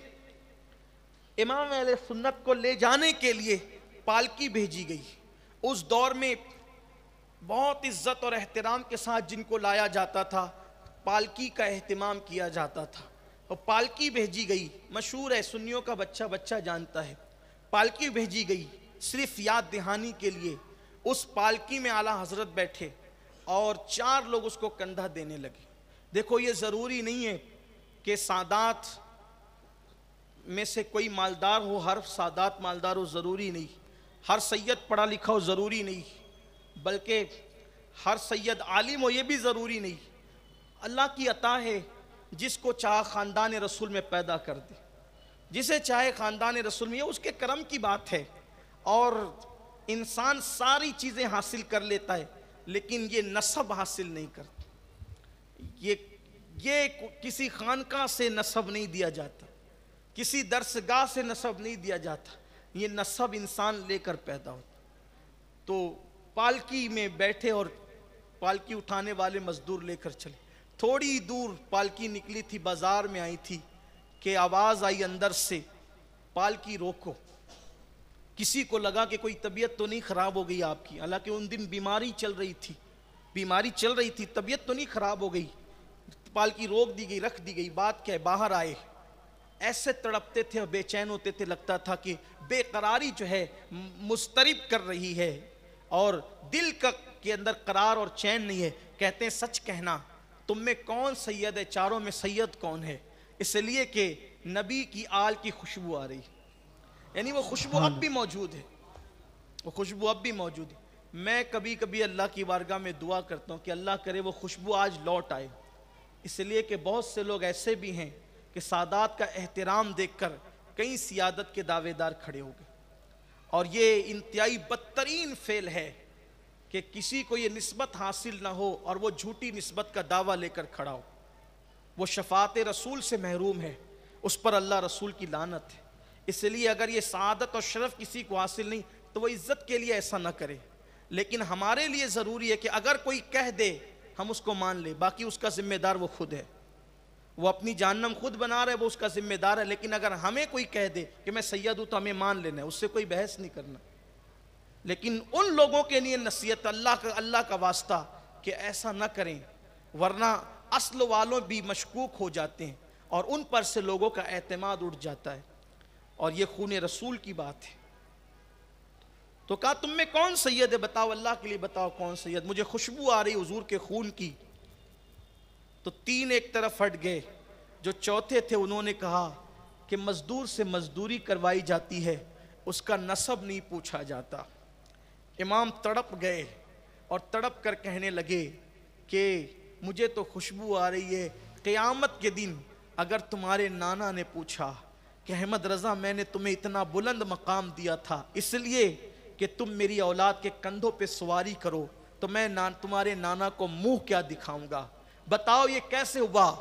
[SPEAKER 2] امام اہل سنت کو لے جانے کے لیے پالکی بھیجی گئی. اس دور میں بہت عزت اور احترام کے ساتھ جن کو لایا جاتا تھا، پالکی کا اہتمام کیا جاتا تھا. اور پالکی بھیجی گئی، مشہور ہے، سنیوں کا بچہ جانتا ہے. پالکی بھیجی گئی صرف یاد دہانی کے لیے. اس پالکی میں اعلیٰ حضرت بیٹھے اور 4 لوگ اس کو کندھا دینے لگے. دیکھو، یہ ضروری نہیں ہے کہ سادات میں سے کوئی مالدار ہو، ہر سادات مالدار ہو، ضروری نہیں. ہر سید پڑھا لکھا ہو، ضروری نہیں. بلکہ ہر سید عالم ہو، یہ بھی ضروری نہیں. اللہ کی عطا ہے، جس کو چاہے خاندان رسول میں پیدا کر دے، جسے چاہے خاندان رسول میں، یہ اس کے کرم کی بات ہے. اور انسان ساری چیزیں حاصل کر لیتا ہے، لیکن یہ نسب حاصل نہیں کرتا. یہ کسی خانقاہ سے نسب نہیں دیا جاتا، کسی درسگاہ سے نسب نہیں دیا جاتا. یہ نسب انسان لے کر پیدا ہوتا. تو پالکی میں بیٹھے اور پالکی اٹھانے والے مزدور لے کر چلے. تھوڑی دور پالکی نکلی تھی، بازار میں آئی تھی کہ آواز آئی اندر سے، پالکی روکو. کسی کو لگا کہ کوئی طبیعت تو نہیں خراب ہو گئی آپ کی، حالانکہ ان دن بیماری چل رہی تھی، طبیعت تو نہیں خراب ہو گئی. پالکی روک دی گئی، رکھ دی گئی. بات کیا ہے؟ باہر آئے، ایسے تڑپتے تھے اور بے چین ہوتے تھے، لگتا تھا کہ بے قراری جو ہے مضطرب کر رہی ہے اور دل کے اندر قرار اور چین نہیں ہے. کہتے ہیں سچ کہنا، تم میں کون سید ہے؟ چاروں میں سید کون ہے؟ اس لیے کہ نبی کی آل کی خوشبو آ رہی. یعنی وہ خوشبو اب بھی موجود ہے، وہ خوشبو اب بھی موجود ہے۔ میں کبھی کبھی اللہ کی بارگاہ میں دعا کرتا ہوں کہ اللہ کرے وہ خوشبو آج لوٹ آئے، اس لیے کہ بہت سے لوگ ایسے بھی ہیں کہ سادات کا احترام دیکھ کر کئی سیادت کے دعوے دار کھڑے ہو گئے، اور یہ انتہائی بدترین فعل ہے کہ کسی کو یہ نسبت حاصل نہ ہو اور وہ جھوٹی نسبت کا دعویٰ لے کر کھڑا ہو، وہ شفاعت رسول سے محروم ہے، اس پر اللہ رسول کی لعنت ہے۔ اس لیے اگر یہ سعادت اور شرف کسی کو حاصل نہیں تو وہ عزت کے لیے ایسا نہ کرے، لیکن ہمارے لیے ضروری ہے کہ اگر کوئی کہہ دے ہم اس کو مان لیں، باقی اس کا ذمہ دار وہ خود ہے، وہ اپنی جہنم خود بنا رہا ہے، وہ اس کا ذمہ دار ہے۔ لیکن اگر ہمیں کوئی کہہ دے کہ میں سید ہوں تو ہمیں مان لینا ہے، اس سے کوئی بحث نہیں کرنا۔ لیکن ان لوگوں کے لیے نصیحت، اللہ کا واسطہ کہ ایسا نہ کریں، ورنہ اصل والوں بھی مشکوک ہو جاتے ہیں اور ان پر سے لوگوں کا اعتماد اٹھ جاتا ہے، اور یہ خون رسول کی بات ہے۔ تو کہا تم میں کون سید ہے، بتاؤ، اللہ کے لیے بتاؤ کون سید، مجھے خوشبو آ رہی حضور کے خون کی۔ تو تین ایک طرف ہٹ گئے، جو چوتھے تھے انہوں نے کہا کہ مزدور سے مزدوری کروائی جاتی ہے، اس کا نسب نہیں پوچھا جاتا۔ امام تڑپ گئے اور تڑپ کر کہنے لگے کہ مجھے تو خوشبو آ رہی ہے، قیامت کے دن اگر تمہارے نانا نے پوچھا کہ احمد رضا میں نے تمہیں اتنا بلند مقام دیا تھا اس لیے کہ تم میری اولاد کے کندھوں پہ سواری کرو، تو میں تمہارے نانا کو منہ کیا دکھاؤں گا؟ بتاؤ یہ کیسے ہوا،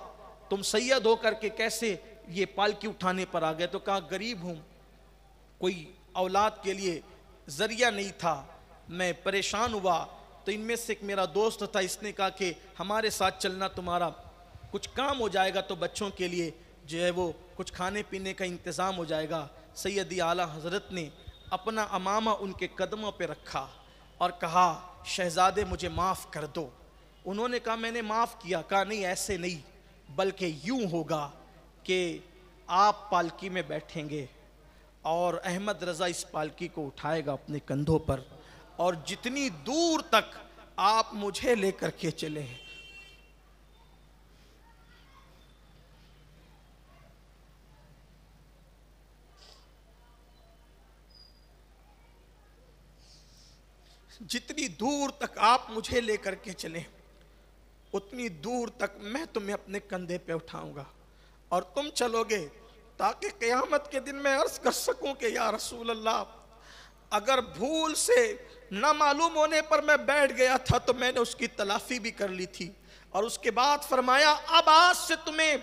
[SPEAKER 2] تم سید ہو کر کے کیسے یہ پالکی اٹھانے پر آ گئے؟ تو کہا غریب ہوں، کوئی اولاد کے لیے ذریعہ نہیں تھا، میں پریشان ہوا، تو ان میں سے ایک میرا دوست تھا، اس نے کہا کہ ہمارے ساتھ چلنا، تمہارا کچھ کام ہو جائے گا تو بچوں کے لیے جو ہے وہ کچھ کھانے پینے کا انتظام ہو جائے گا۔ سیدی اعلیٰ حضرت نے اپنا امامہ ان کے قدموں پہ رکھا اور کہا شہزادے مجھے معاف کر دو۔ انہوں نے کہا میں نے معاف کیا۔ کہا نہیں، ایسے نہیں، بلکہ یوں ہوگا کہ آپ پالکی میں بیٹھیں گے اور احمد رضا اس پالکی کو اٹھائے گا اپنے کندھوں پر، اور جتنی دور تک آپ مجھے لے کر کے چلیں، جتنی دور تک آپ مجھے لے کر کے چلیں اتنی دور تک میں تمہیں اپنے کندھے پہ اٹھاؤں گا، اور تم چلو گے تاکہ قیامت کے دن میں عرض کر سکوں کہ یا رسول اللہ اگر بھول سے نہ معلوم ہونے پر میں بیٹھ گیا تھا تو میں نے اس کی تلافی بھی کر لی تھی۔ اور اس کے بعد فرمایا اب آج سے تمہیں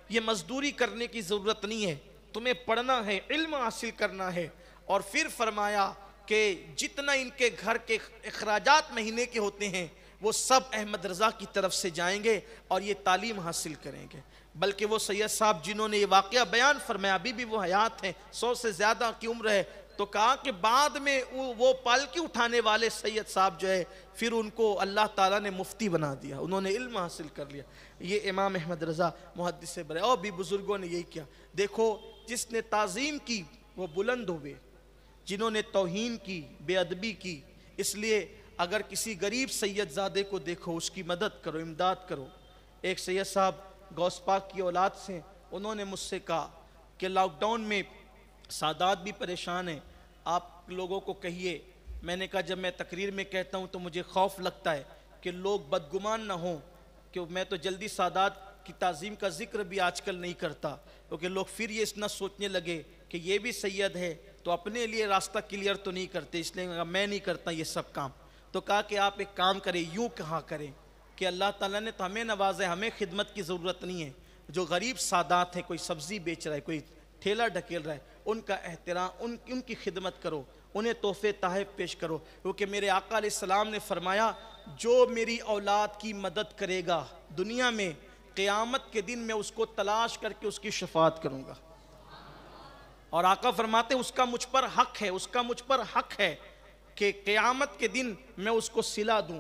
[SPEAKER 2] یہ مزدوری کرنے کی ضرورت نہیں ہے، تمہیں پڑھنا ہے، علم حاصل کرنا ہے۔ اور پھر فرمایا کہ جتنا ان کے گھر کے اخراجات مہینے کے ہوتے ہیں وہ سب احمد رضا کی طرف سے جائیں گے اور یہ تعلیم حاصل کریں گے۔ بلکہ وہ سید صاحب جنہوں نے یہ واقعہ بیان فرمایا ابھی بھی وہ حیات ہیں، 100 سے زیادہ کی عمر ہے، تو کہا کہ بعد میں وہ پالکی اٹھانے والے سید صاحب جو ہے پھر ان کو اللہ تعالیٰ نے مفتی بنا دیا، انہوں نے علم حاصل کر لیا۔ یہ امام احمد رضا محدث بڑے، اور بھی بزرگوں نے یہی کیا۔ دیکھو جس نے تعظیم کی وہ بلند ہوئے، جنہوں نے توہین کی، بے ادبی کی۔ اس لیے اگر کسی غریب سید زادے کو دیکھو اس کی مدد کرو، امداد کرو۔ ایک سید صاحب غوث پاک کی اولاد سے، انہوں نے مجھ سے کہا کہ لاک ڈاؤن میں سادات بھی پریشان ہیں، آپ لوگوں کو کہیے۔ میں نے کہا جب میں تقریر میں کہتا ہوں تو مجھے خوف لگتا ہے کہ لوگ بدگمان نہ ہوں، کہ میں تو جلدی سادات کی تعظیم کا ذکر بھی آج کل نہیں کرتا، کیونکہ لوگ پھر یہ نہ سوچنے لگے کہ یہ بھی سید ہے تو اپنے لیے راستہ کلیئر تو نہیں کرتے، اس لیے میں نہیں کرتا یہ سب کام۔ تو کہا کہ آپ ایک کام کریں، یوں کہا کریں کہ اللہ تعالیٰ نے تو ہمیں نوازا ہے، ہمیں خدمت کی ضرورت نہیں ہے، جو غریب سادات ہیں، کوئی سبزی بیچ رہا ہے، کوئی ٹھیلا ڈھکیل رہا ہے، ان کا احترام، ان کی خدمت کرو، انہیں تحفے تحائف پیش کرو، کیونکہ میرے آقا علیہ السلام نے فرمایا جو میری اولاد کی مدد کرے گا دنیا میں، قیامت کے دن میں اس کو تلاش کر کے اس کی شفاعت کروں گا۔ اور آقا فرماتے اس کا مجھ پر حق ہے، اس کا مجھ پر حق ہے کہ قیامت کے دن میں اس کو صلہ دوں۔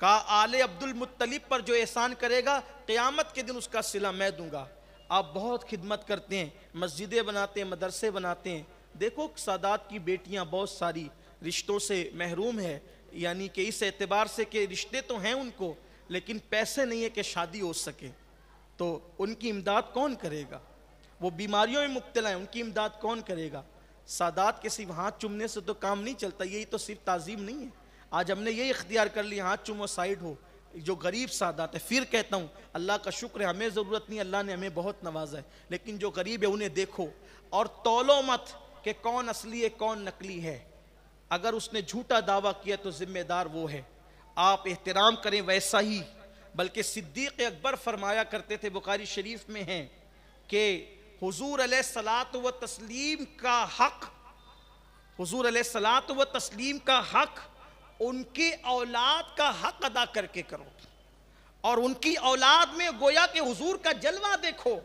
[SPEAKER 2] کہا آل عبد المطلب پر جو احسان کرے گا قیامت کے دن اس کا صلہ میں دوں گا۔ آپ بہت خدمت کرتے ہیں، مسجدیں بناتے ہیں، مدرسے بناتے ہیں۔ دیکھو سادات کی بیٹیاں بہت ساری رشتوں سے محروم ہے، یعنی کہ اس اعتبار سے کہ رشتے تو ہیں ان کو لیکن پیسے نہیں ہے کہ شادی ہو سکے، تو ان کی امداد کون کرے گا؟ وہ بیماریوں میں مبتلا ہیں، ان کی امداد کون کرے گا؟ سادات کے صرف ہاتھ چومنے سے تو کام نہیں چلتا، یہی تو صرف تعظیم نہیں ہے. آج ہم نے یہی اختیار کر لیا، ہاتھ چومو سائیڈ ہو. جو غریب سادات ہے، پھر کہتا ہوں اللہ کا شکر ہے، ہمیں ضرورت نہیں، اللہ نے ہمیں بہت نوازا ہے، لیکن جو غریب ہے انہیں دیکھو اور تولو مت کہ کون اصلی ہے کون نقلی ہے. اگر اس نے جھوٹا دعویٰ کیا تو ذمہ دار وہ ہے. آپ احترام کریں ویسا ہی. بلکہ صدیق اکبر فرمایا کرتے تھے، بخاری شریف میں ہیں، کہ حضور علیہ الصلاۃ و تسلیم کا حق، حضور علیہ الصلاۃ و تسلیم کا حق ان کی اولاد کا حق ادا کر کے کرو. اور ان کی اولاد میں گویا کہ حضور کا جلوہ دیکھو،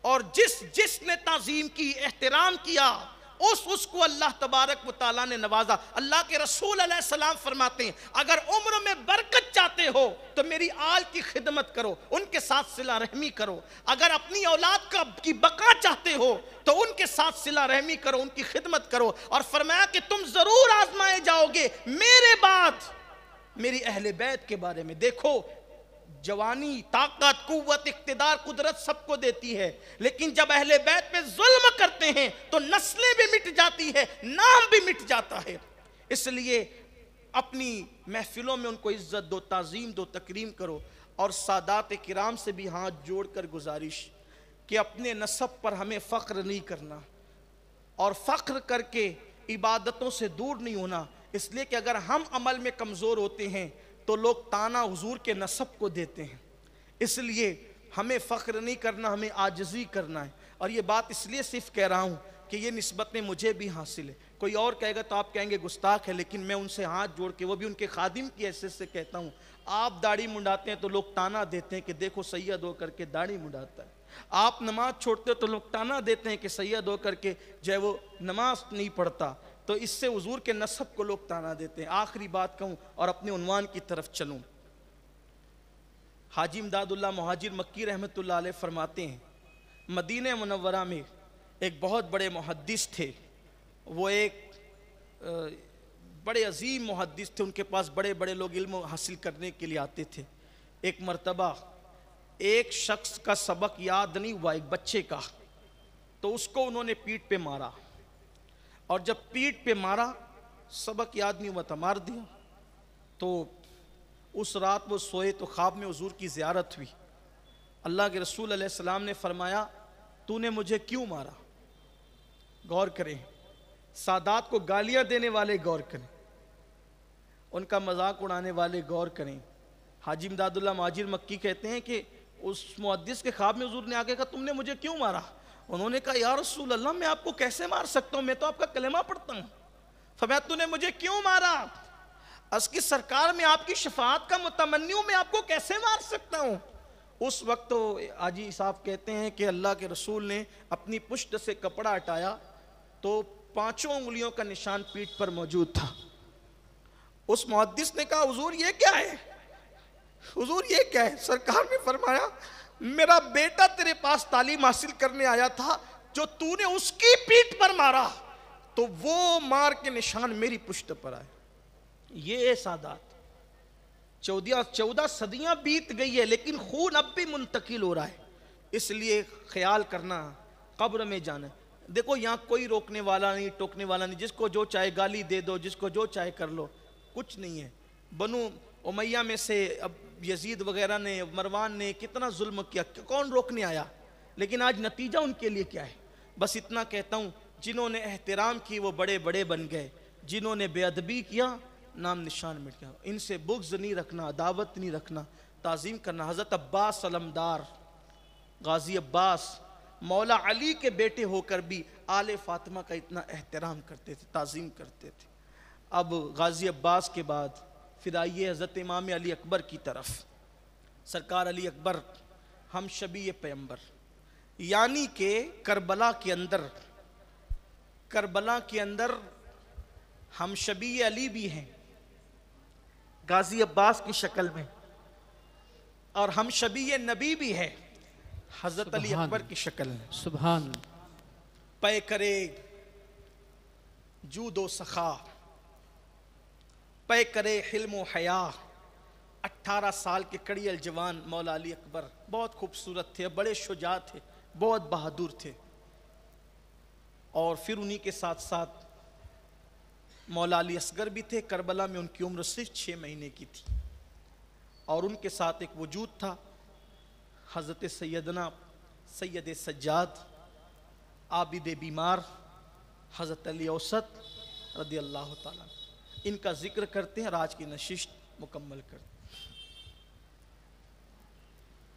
[SPEAKER 2] اور جس نے تعظیم کی، احترام کیا، اس کو اللہ تبارک و تعالیٰ نے نوازا. اللہ کے رسول علیہ السلام فرماتے ہیں اگر عمر میں برکت چاہتے ہو تو میری آل کی خدمت کرو، ان کے ساتھ صلہ رحمی کرو. اگر اپنی اولاد کی بقا چاہتے ہو تو ان کے ساتھ صلہ رحمی کرو، ان کی خدمت کرو. اور فرمایا کہ تم ضرور آزمائے جاؤ گے میرے بعد میری اہل بیت کے بارے میں. دیکھو جوانی، طاقت، قوت، اقتدار، قدرت سب کو دیتی ہے، لیکن جب اہل بیت پہ ظلم کرتے ہیں تو نسلیں بھی مٹ جاتی ہے، نام بھی مٹ جاتا ہے. اس لیے اپنی محفلوں میں ان کو عزت دو، تعظیم دو، تکریم کرو. اور سادات کرام سے بھی ہاتھ جوڑ کر گزارش کہ اپنے نسب پر ہمیں فخر نہیں کرنا، اور فخر کر کے عبادتوں سے دور نہیں ہونا. اس لیے کہ اگر ہم عمل میں کمزور ہوتے ہیں تو لوگ تانا حضور کے نسب کو دیتے ہیں. اس لیے ہمیں فخر نہیں کرنا، ہمیں عاجزی کرنا ہے. اور یہ بات اس لیے صرف کہہ رہا ہوں کہ یہ نسبتیں مجھے بھی حاصل ہے. کوئی اور کہے گا تو آپ کہیں گے گستاخ ہے، لیکن میں ان سے ہاتھ جوڑ کے، وہ بھی ان کے خادم کی حیثیت سے کہتا ہوں، آپ داڑھی منڈاتے ہیں تو لوگ تانا دیتے ہیں کہ دیکھو سید ہو کر کے داڑھی منڈاتا ہے. آپ نماز چھوڑتے تو لوگ تانا دیتے ہیں کہ سید ہو کر کے جو ہے وہ نماز نہیں پڑھتا. تو اس سے حضور کے نسب کو لوگ تانا دیتے ہیں. آخری بات کہوں اور اپنے عنوان کی طرف چلوں. حاجی امداد اللہ مہاجر مکی رحمۃ اللہ علیہ فرماتے ہیں مدینہ منورہ میں ایک بہت بڑے محدث تھے. وہ ایک بڑے عظیم محدث تھے، ان کے پاس بڑے بڑے لوگ علم حاصل کرنے کے لیے آتے تھے. ایک مرتبہ ایک شخص کا سبق یاد نہیں ہوا، ایک بچے کا، تو اس کو انہوں نے پیٹھ پہ مارا. اور جب پیٹھ پہ مارا، سبق یاد نہیں ہوا تھا، مار دیا. تو اس رات وہ سوئے تو خواب میں حضور کی زیارت ہوئی. اللہ کے رسول علیہ السلام نے فرمایا تو نے مجھے کیوں مارا؟ غور کریں، سادات کو گالیاں دینے والے غور کریں، ان کا مذاق اڑانے والے غور کریں. حاجی امداد اللہ مہاجر مکی کہتے ہیں کہ اس محدث کے خواب میں حضور نے آگے کہا تم نے مجھے کیوں مارا؟ انہوں نے کہا یا رسول اللہ میں آپ کو کیسے مار سکتا ہوں، میں تو آپ کا کلمہ پڑھتا ہوں. فرمایا تو نے مجھے کیوں مارا؟ اس کی سرکار میں آپ کی شفاعت کا متمنی ہوں، میں آپ کو کیسے مار سکتا ہوں؟ اس وقت تو حاجی صاحب کہتے ہیں کہ اللہ کے رسول نے اپنی پشت سے کپڑا ہٹایا تو 5 انگلیوں کا نشان پیٹھ پر موجود تھا. اس محدث نے کہا حضور یہ کیا ہے؟ حضور یہ کیا ہے؟ سرکار نے فرمایا میرا بیٹا تیرے پاس تعلیم حاصل کرنے آیا تھا، جو تو نے اس کی پیٹھ پر مارا تو وہ مار کے نشان میری پشت پر آئے. یہ سادات 14 صدیاں بیت گئی ہے لیکن خون اب بھی منتقل ہو رہا ہے. اس لیے خیال کرنا قبر میں جانا. دیکھو یہاں کوئی روکنے والا نہیں، ٹوکنے والا نہیں، جس کو جو چاہے گالی دے دو، جس کو جو چاہے کر لو، کچھ نہیں ہے. بنو امیہ میں سے اب یزید وغیرہ نے، مروان نے کتنا ظلم کیا، کون روکنے آیا؟ لیکن آج نتیجہ ان کے لیے کیا ہے؟ بس اتنا کہتا ہوں جنہوں نے احترام کی وہ بڑے بڑے بن گئے، جنہوں نے بے ادبی کیا نام نشان مٹ گیا. ان سے بغض نہیں رکھنا، عداوت نہیں رکھنا، تعظیم کرنا. حضرت عباس علمدار، غازی عباس مولا علی کے بیٹے ہو کر بھی آل فاطمہ کا اتنا احترام کرتے تھے، تعظیم کرتے تھے. اب غازی عباس کے بعد پھر آئیے حضرت امام علی اکبر کی طرف. سرکار علی اکبر ہم شبیہ پیغمبر، یعنی کہ کربلا کے اندر ہم شبیہ علی بھی ہیں غازی عباس کی شکل میں، اور ہم شبیہ نبی بھی ہے حضرت علی اکبر کی شکل میں.
[SPEAKER 3] سبحان اللہ.
[SPEAKER 2] پے کرے جود و سخا، پے کرے حلم و حیا. 18 سال کے کڑی الجوان مولا علی اکبر بہت خوبصورت تھے، بڑے شجاع تھے، بہت بہادر تھے. اور پھر انہی کے ساتھ ساتھ مولا علی اصغر بھی تھے. کربلا میں ان کی عمر صرف 6 مہینے کی تھی اور ان کے ساتھ ایک وجود تھا حضرت سیدنا سید سجاد عابد بیمار حضرت علی اوسط رضی اللہ تعالیٰ. ان کا ذکر کرتے ہیں اور آج کی نشست مکمل کرتے ہیں.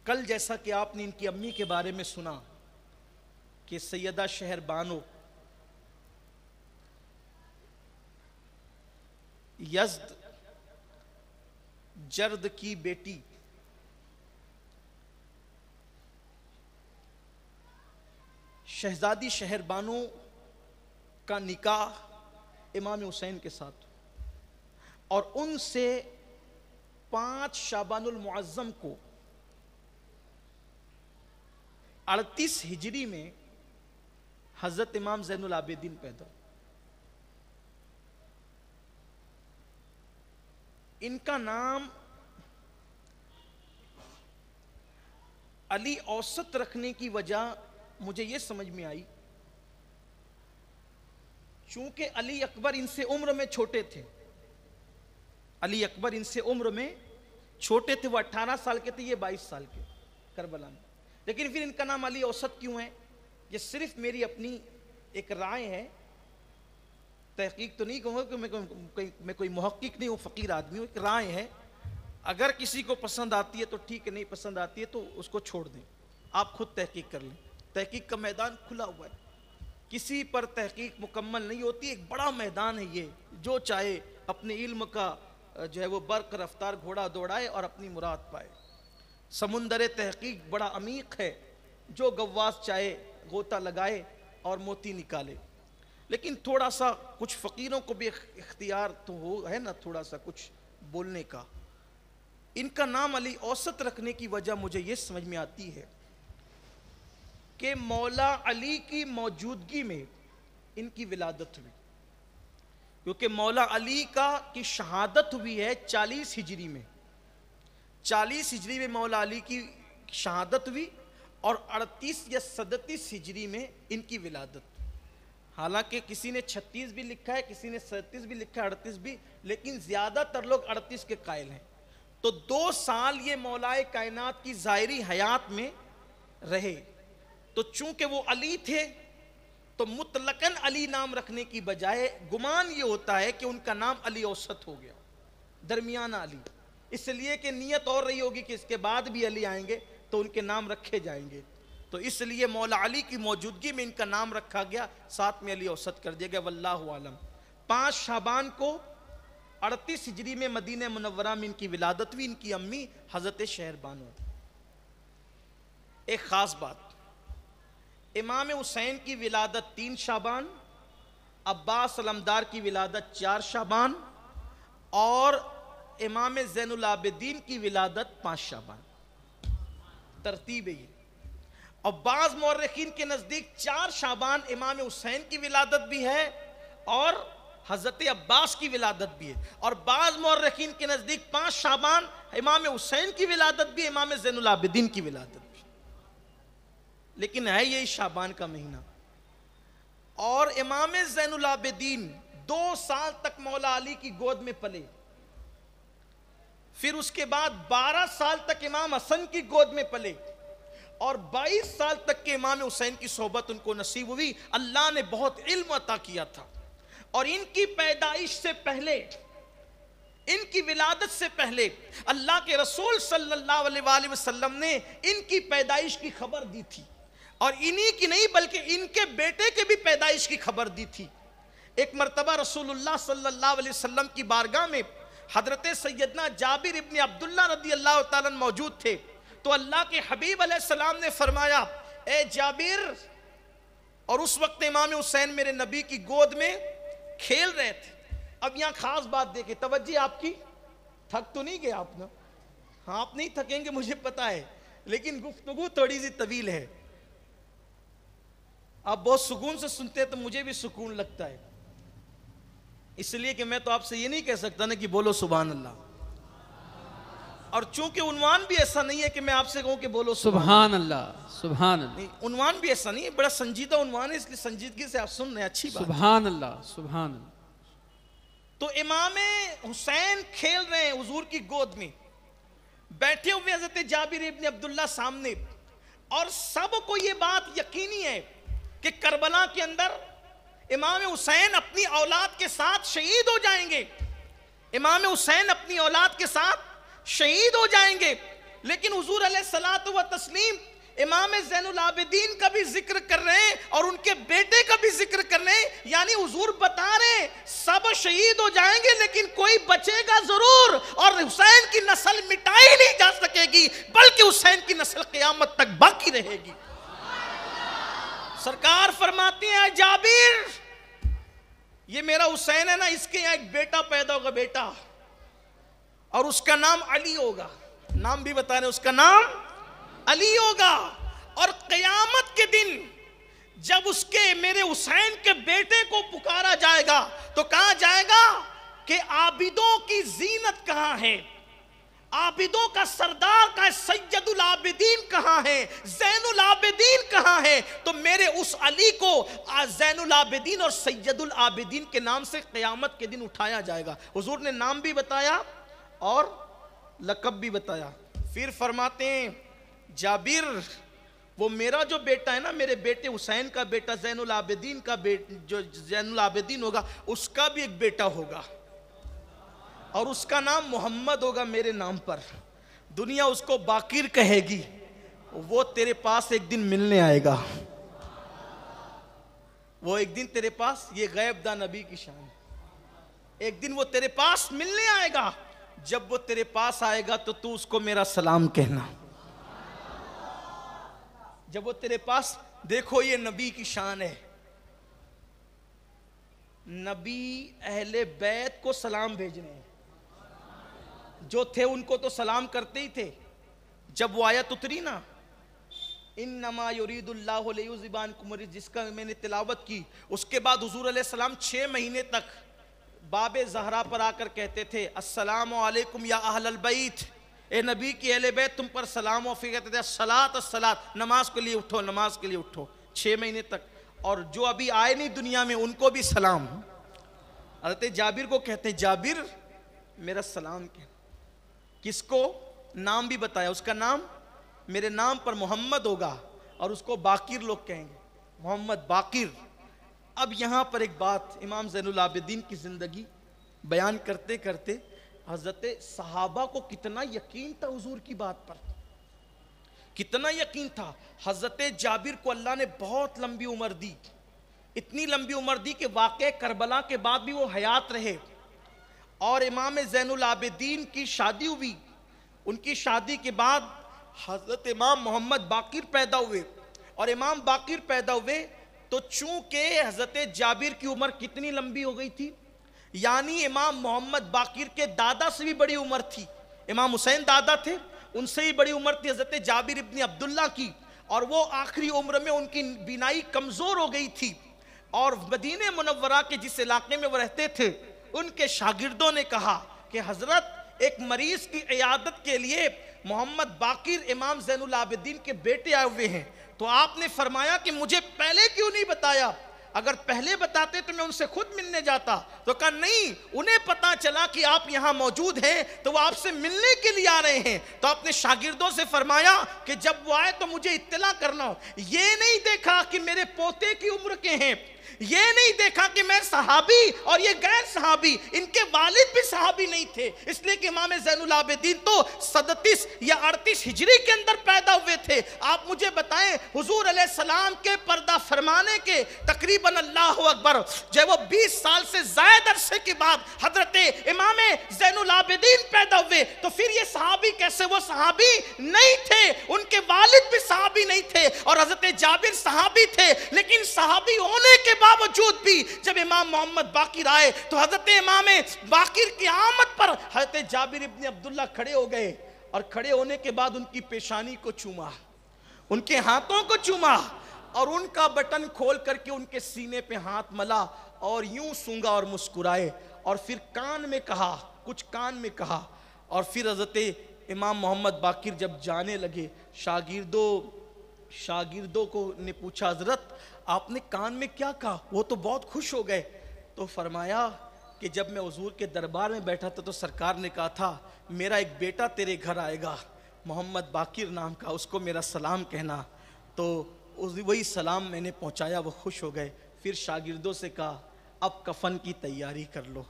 [SPEAKER 2] کل جیسا کہ آپ نے ان کی امی کے بارے میں سنا کہ سیدہ شہر بانو یزد جرد کی بیٹی شہزادی شہر بانو کا نکاح امام حسین کے ساتھ اور ان سے 5 شعبان المعظم کو 38 ہجری میں حضرت امام زین العابدین پیدا. ان کا نام علی اوسط رکھنے کی وجہ مجھے یہ سمجھ میں آئی چونکہ علی اکبر ان سے عمر میں چھوٹے تھے. علی اکبر ان سے عمر میں چھوٹے تھے. وہ 18 سال کے تھے, یہ 22 سال کے کربلا میں. لیکن پھر ان کا نام علی اوسط کیوں ہے؟ یہ صرف میری اپنی ایک رائے ہے, تحقیق تو نہیں کہوں گا کہ میں کوئی محقق نہیں ہوں, فقیر آدمی ہوں. ایک رائے ہے, اگر کسی کو پسند آتی ہے تو ٹھیک ہے, نہیں پسند آتی ہے تو اس کو چھوڑ دیں. آپ خود تحقیق کر لیں. تحقیق کا میدان کھلا ہوا ہے, کسی پر تحقیق مکمل نہیں ہوتی. ایک بڑا میدان ہے یہ, جو چاہے اپنے علم کا جو ہے وہ برق رفتار گھوڑا دوڑائے اور اپنی مراد پائے. سمندر تحقیق بڑا عمیق ہے, جو غواص چاہے غوطہ لگائے اور موتی نکالے. لیکن تھوڑا سا کچھ فقیروں کو بھی اختیار تو ہے نا, تھوڑا سا کچھ بولنے کا. ان کا نام علی اوسط رکھنے کی وجہ مجھے یہ سمجھ میں آتی ہے کہ مولا علی کی موجودگی میں ان کی ولادت ہوئی, کیونکہ مولا علی کی شہادت ہوئی ہے 40 ہجری میں. 40 ہجری میں مولا علی کی شہادت ہوئی اور 38 یا 37 ہجری میں ان کی ولادت. حالانکہ کسی نے 36 بھی لکھا ہے, کسی نے 37 بھی لکھا ہے, 38 بھی, لیکن زیادہ تر لوگ 38 کے قائل ہیں. تو 2 سال یہ مولا کائنات کی ظاہری حیات میں رہے. تو چونکہ وہ علی تھے تو مطلقاً علی نام رکھنے کی بجائے گمان یہ ہوتا ہے کہ ان کا نام علی اوسط ہو گیا, درمیانہ علی. اس لیے کہ نیت اور رہی ہوگی کہ اس کے بعد بھی علی آئیں گے تو ان کے نام رکھے جائیں گے, تو اس لیے مولا علی کی موجودگی میں ان کا نام رکھا گیا, ساتھ میں علی اوسط کر دیا گیا. واللہ عالم. 5 شعبان کو 38 ہجری میں مدینہ منورہ میں ان کی ولادت ہوئی. ان کی امی حضرت شہر بانو. ایک خاص بات, امام حسین کی ولادت 3 شعبان, عباس علمدار کی ولادت 4 شعبان اور امام زین العابدین کی ولادت 5 شعبان. ترتیب ہے یہ. اور بعض مورخین کے نزدیک 4 شعبان امام حسین کی ولادت بھی ہے اور حضرت عباس کی ولادت بھی ہے, اور بعض مورخین کے نزدیک 5 شعبان امام حسین کی ولادت بھی, امام زین العابدین کی ولادت بھی. لیکن ہے یہی شعبان کا مہینہ. اور امام زین العابدین 2 سال تک مولا علی کی گود میں پلے, پھر اس کے بعد 12 سال تک امام حسن کی گود میں پلے, اور 22 سال تک کے امام حسین کی صحبت ان کو نصیب ہوئی. اللہ نے بہت علم عطا کیا تھا, اور ان کی پیدائش سے پہلے, ان کی ولادت سے پہلے اللہ کے رسول صلی اللہ علیہ وآلہ وسلم نے ان کی پیدائش کی خبر دی تھی, اور انہی کی نہیں بلکہ ان کے بیٹے کے بھی پیدائش کی خبر دی تھی. ایک مرتبہ رسول اللہ صلی اللہ علیہ وسلم کی بارگاہ میں حضرت سیدنا جابر ابن عبداللہ رضی اللہ تعالیٰ موجود تھے, تو اللہ کے حبیب علیہ السلام نے فرمایا, اے جابر, اور اس وقت امام حسین میرے نبی کی گود میں کھیل رہے تھے. اب یہاں خاص بات دیکھیں, توجہ آپ کی, تھک تو نہیں گئے آپ نا؟ ہاں آپ نہیں تھکیں گے مجھے پتا ہے, لیکن گفتگو تھوڑی سی طویل ہے. آپ بہت سکون سے سنتے ہیں تو مجھے بھی سکون لگتا ہے, اس لیے کہ میں تو آپ سے یہ نہیں کہہ سکتا نا کہ بولو سبحان اللہ. اور چونکہ عنوان بھی ایسا نہیں ہے کہ میں آپ سے کہوں کہ بولو
[SPEAKER 3] سبحان اللہ سبحان اللہ
[SPEAKER 2] نہیں، عنوان بھی ایسا نہیں ہے، بڑا سنجیدہ عنوان ہے، اس لیے سنجیدگی سے آپ سن رہے ہیں، اچھی بات۔
[SPEAKER 3] سبحان اللہ سبحان اللہ۔
[SPEAKER 2] تو امام حسین کھیل رہے ہیں حضور کی گود میں، بیٹھے ہوئے حضرت جابر ابن عبداللہ سامنے، اور سب کو یہ بات یقینی ہے کہ کربلا کے اندر امام حسین اپنی اولاد کے ساتھ شہید ہو جائیں گے، امام حسین اپنی اولاد کے ساتھ شہید ہو جائیں گے، لیکن حضور علیہ الصلوۃ والتسلیم امام زین العابدین کا بھی ذکر کر رہے ہیں اور ان کے بیٹے کا بھی ذکر کر رہے ہیں، یعنی حضور بتا رہے ہیں سب شہید ہو جائیں گے لیکن کوئی بچے گا ضرور، اور حسین کی نسل مٹائی نہیں جا سکے گی بلکہ حسین کی نسل قیامت تک باقی رہے گی۔ سرکار فرماتے ہیں جابر، یہ میرا حسین ہے نا، اس کے یہاں ایک بیٹا پیدا ہوگا، بیٹا، اور اس کا نام علی ہوگا، نام بھی بتا رہے ہیں، اس کا نام علی ہوگا، اور قیامت کے دن جب اس کے میرے حسین کے بیٹے کو پکارا جائے گا تو کہا جائے گا کہ عابدوں کی زینت کہاں ہے، عابدوں کا سردار کہاں ہے، سید العابدین کہاں ہے، زین العابدین کہاں ہے، تو میرے اس علی کو زین العابدین اور سید العابدین کے نام سے قیامت کے دن اٹھایا جائے گا۔ حضور نے نام بھی بتایا اور لقب بھی بتایا، پھر فرماتے ہیں جابر، وہ میرا جو بیٹا ہے نا، میرے بیٹے حسین کا بیٹا زین العابدین کا جو زین العابدین ہوگا، اس کا بھی ایک بیٹا ہوگا اور اس کا نام محمد ہوگا میرے نام پر، دنیا اس کو باقر کہے گی، وہ تیرے پاس ایک دن ملنے آئے گا، وہ ایک دن تیرے پاس، یہ غیب داں نبی کی شان ہے، ایک دن وہ تیرے پاس ملنے آئے گا، جب وہ تیرے پاس آئے گا تو اس کو میرا سلام کہنا، جب وہ تیرے پاس، دیکھو یہ نبی کی شان ہے، نبی اہل بیت کو سلام بھیجنے ہیں، جو تھے ان کو تو سلام کرتے ہی تھے، جب وہ آیت اتری نا انما یرید اللہ لیذھب عنکم الرجس، جس کا میں نے تلاوت کی، اس کے بعد حضور علیہ السلام 6 مہینے تک باب زہرا پر آ کر کہتے تھے السلام علیکم یا اہل البیت، اے نبی کی اہل بیت تم پر سلام، اور پھر کہتے تھے الصلاۃ الصلاۃ، نماز کے لیے اٹھو، نماز کے لیے اٹھو، 6 مہینے تک، اور جو ابھی آئے نہیں دنیا میں ان کو بھی سلام۔ حضرت جابر کو کہتے ہیں جابر میرا سلام کہنا، کس کو؟ نام بھی بتایا، اس کا نام میرے نام پر محمد ہوگا اور اس کو باقر لوگ کہیں گے، محمد باقر۔ اب یہاں پر ایک بات، امام زین العابدین کی زندگی بیان کرتے کرتے حضرت صحابہ کو کتنا یقین تھا حضور کی بات پر، کتنا یقین تھا۔ حضرت جابر کو اللہ نے بہت لمبی عمر دی، اتنی لمبی عمر دی کہ واقع کربلا کے بعد بھی وہ حیات رہے، اور امام زین العابدین کی شادی ہوئی، ان کی شادی کے بعد حضرت امام محمد باقر پیدا ہوئے، اور امام باقر پیدا ہوئے تو چونکہ حضرت جابر کی عمر کتنی لمبی ہو گئی تھی، یعنی امام محمد باقر کے دادا سے بھی بڑی عمر تھی، امام حسین دادا تھے، ان سے بھی بڑی عمر تھی حضرت جابر ابن عبداللہ کی، اور وہ آخری عمر میں ان کی بینائی کمزور ہو گئی تھی، اور مدینہ منورہ کے جس علاقے میں وہ رہتے تھے ان کے شاگردوں نے کہا کہ حضرت ایک مریض کی عیادت کے لیے محمد باقر امام زین العابدین کے بیٹے آئے ہوئے ہیں، تو آپ نے فرمایا کہ مجھے پہلے کیوں نہیں بتایا، اگر پہلے بتاتے تو میں ان سے خود ملنے جاتا، تو کہا نہیں، انہیں پتا چلا کہ آپ یہاں موجود ہیں تو وہ آپ سے ملنے کے لیے آ رہے ہیں، تو اپنے شاگردوں سے فرمایا کہ جب وہ آئے تو مجھے اطلاع کرنا ہو، یہ نہیں دیکھا کہ میرے پوتے کی عمر کے ہیں، یہ نہیں دیکھا کہ میں صحابی اور یہ غیر صحابی، ان کے والد بھی صحابی نہیں تھے، اس لیے کہ امام زین العابدین تو 37 یا 38 ہجری کے اندر پیدا ہوئے تھے۔ آپ مجھے بتائیں حضور علیہ السلام کے پردہ فرمانے کے تقریباً اللہ اکبر جب وہ 20 سال سے زائد عرصے کے بعد حضرت امام زین العابدین پیدا ہوئے تو پھر یہ صحابی کیسے؟ وہ صحابی نہیں تھے، ان کے والد بھی صحابی نہیں تھے، اور حضرت جابر صحابی تھے، لیکن صحابی ہونے کے باوجود بھی جب امام محمد باقر آئے تو حضرت امام باقر کی آمد پر حضرت جابر ابن عبداللہ کھڑے ہو گئے، اور کھڑے ہونے کے بعد ان کی پیشانی کو چوما، ان کے ہاتھوں کو چوما، اور ان کا بٹن کھول کر کے ان کے سینے پہ ہاتھ ملا اور یوں سونگا اور مسکرائے، اور پھر کان میں کہا، کچھ کان میں کہا، اور پھر حضرت امام محمد باقر جب جانے لگے، شاگردوں کو نے پوچھا حضرت آپ نے کان میں کیا کہا؟ وہ تو بہت خوش ہو گئے، تو فرمایا کہ جب میں حضور کے دربار میں بیٹھا تھا تو سرکار نے کہا تھا میرا ایک بیٹا تیرے گھر آئے گا محمد باقر نام کا، اس کو میرا سلام کہنا، تو وہی سلام میں نے پہنچایا، وہ خوش ہو گئے۔ پھر شاگردوں سے کہا اب کفن کی تیاری کر لو،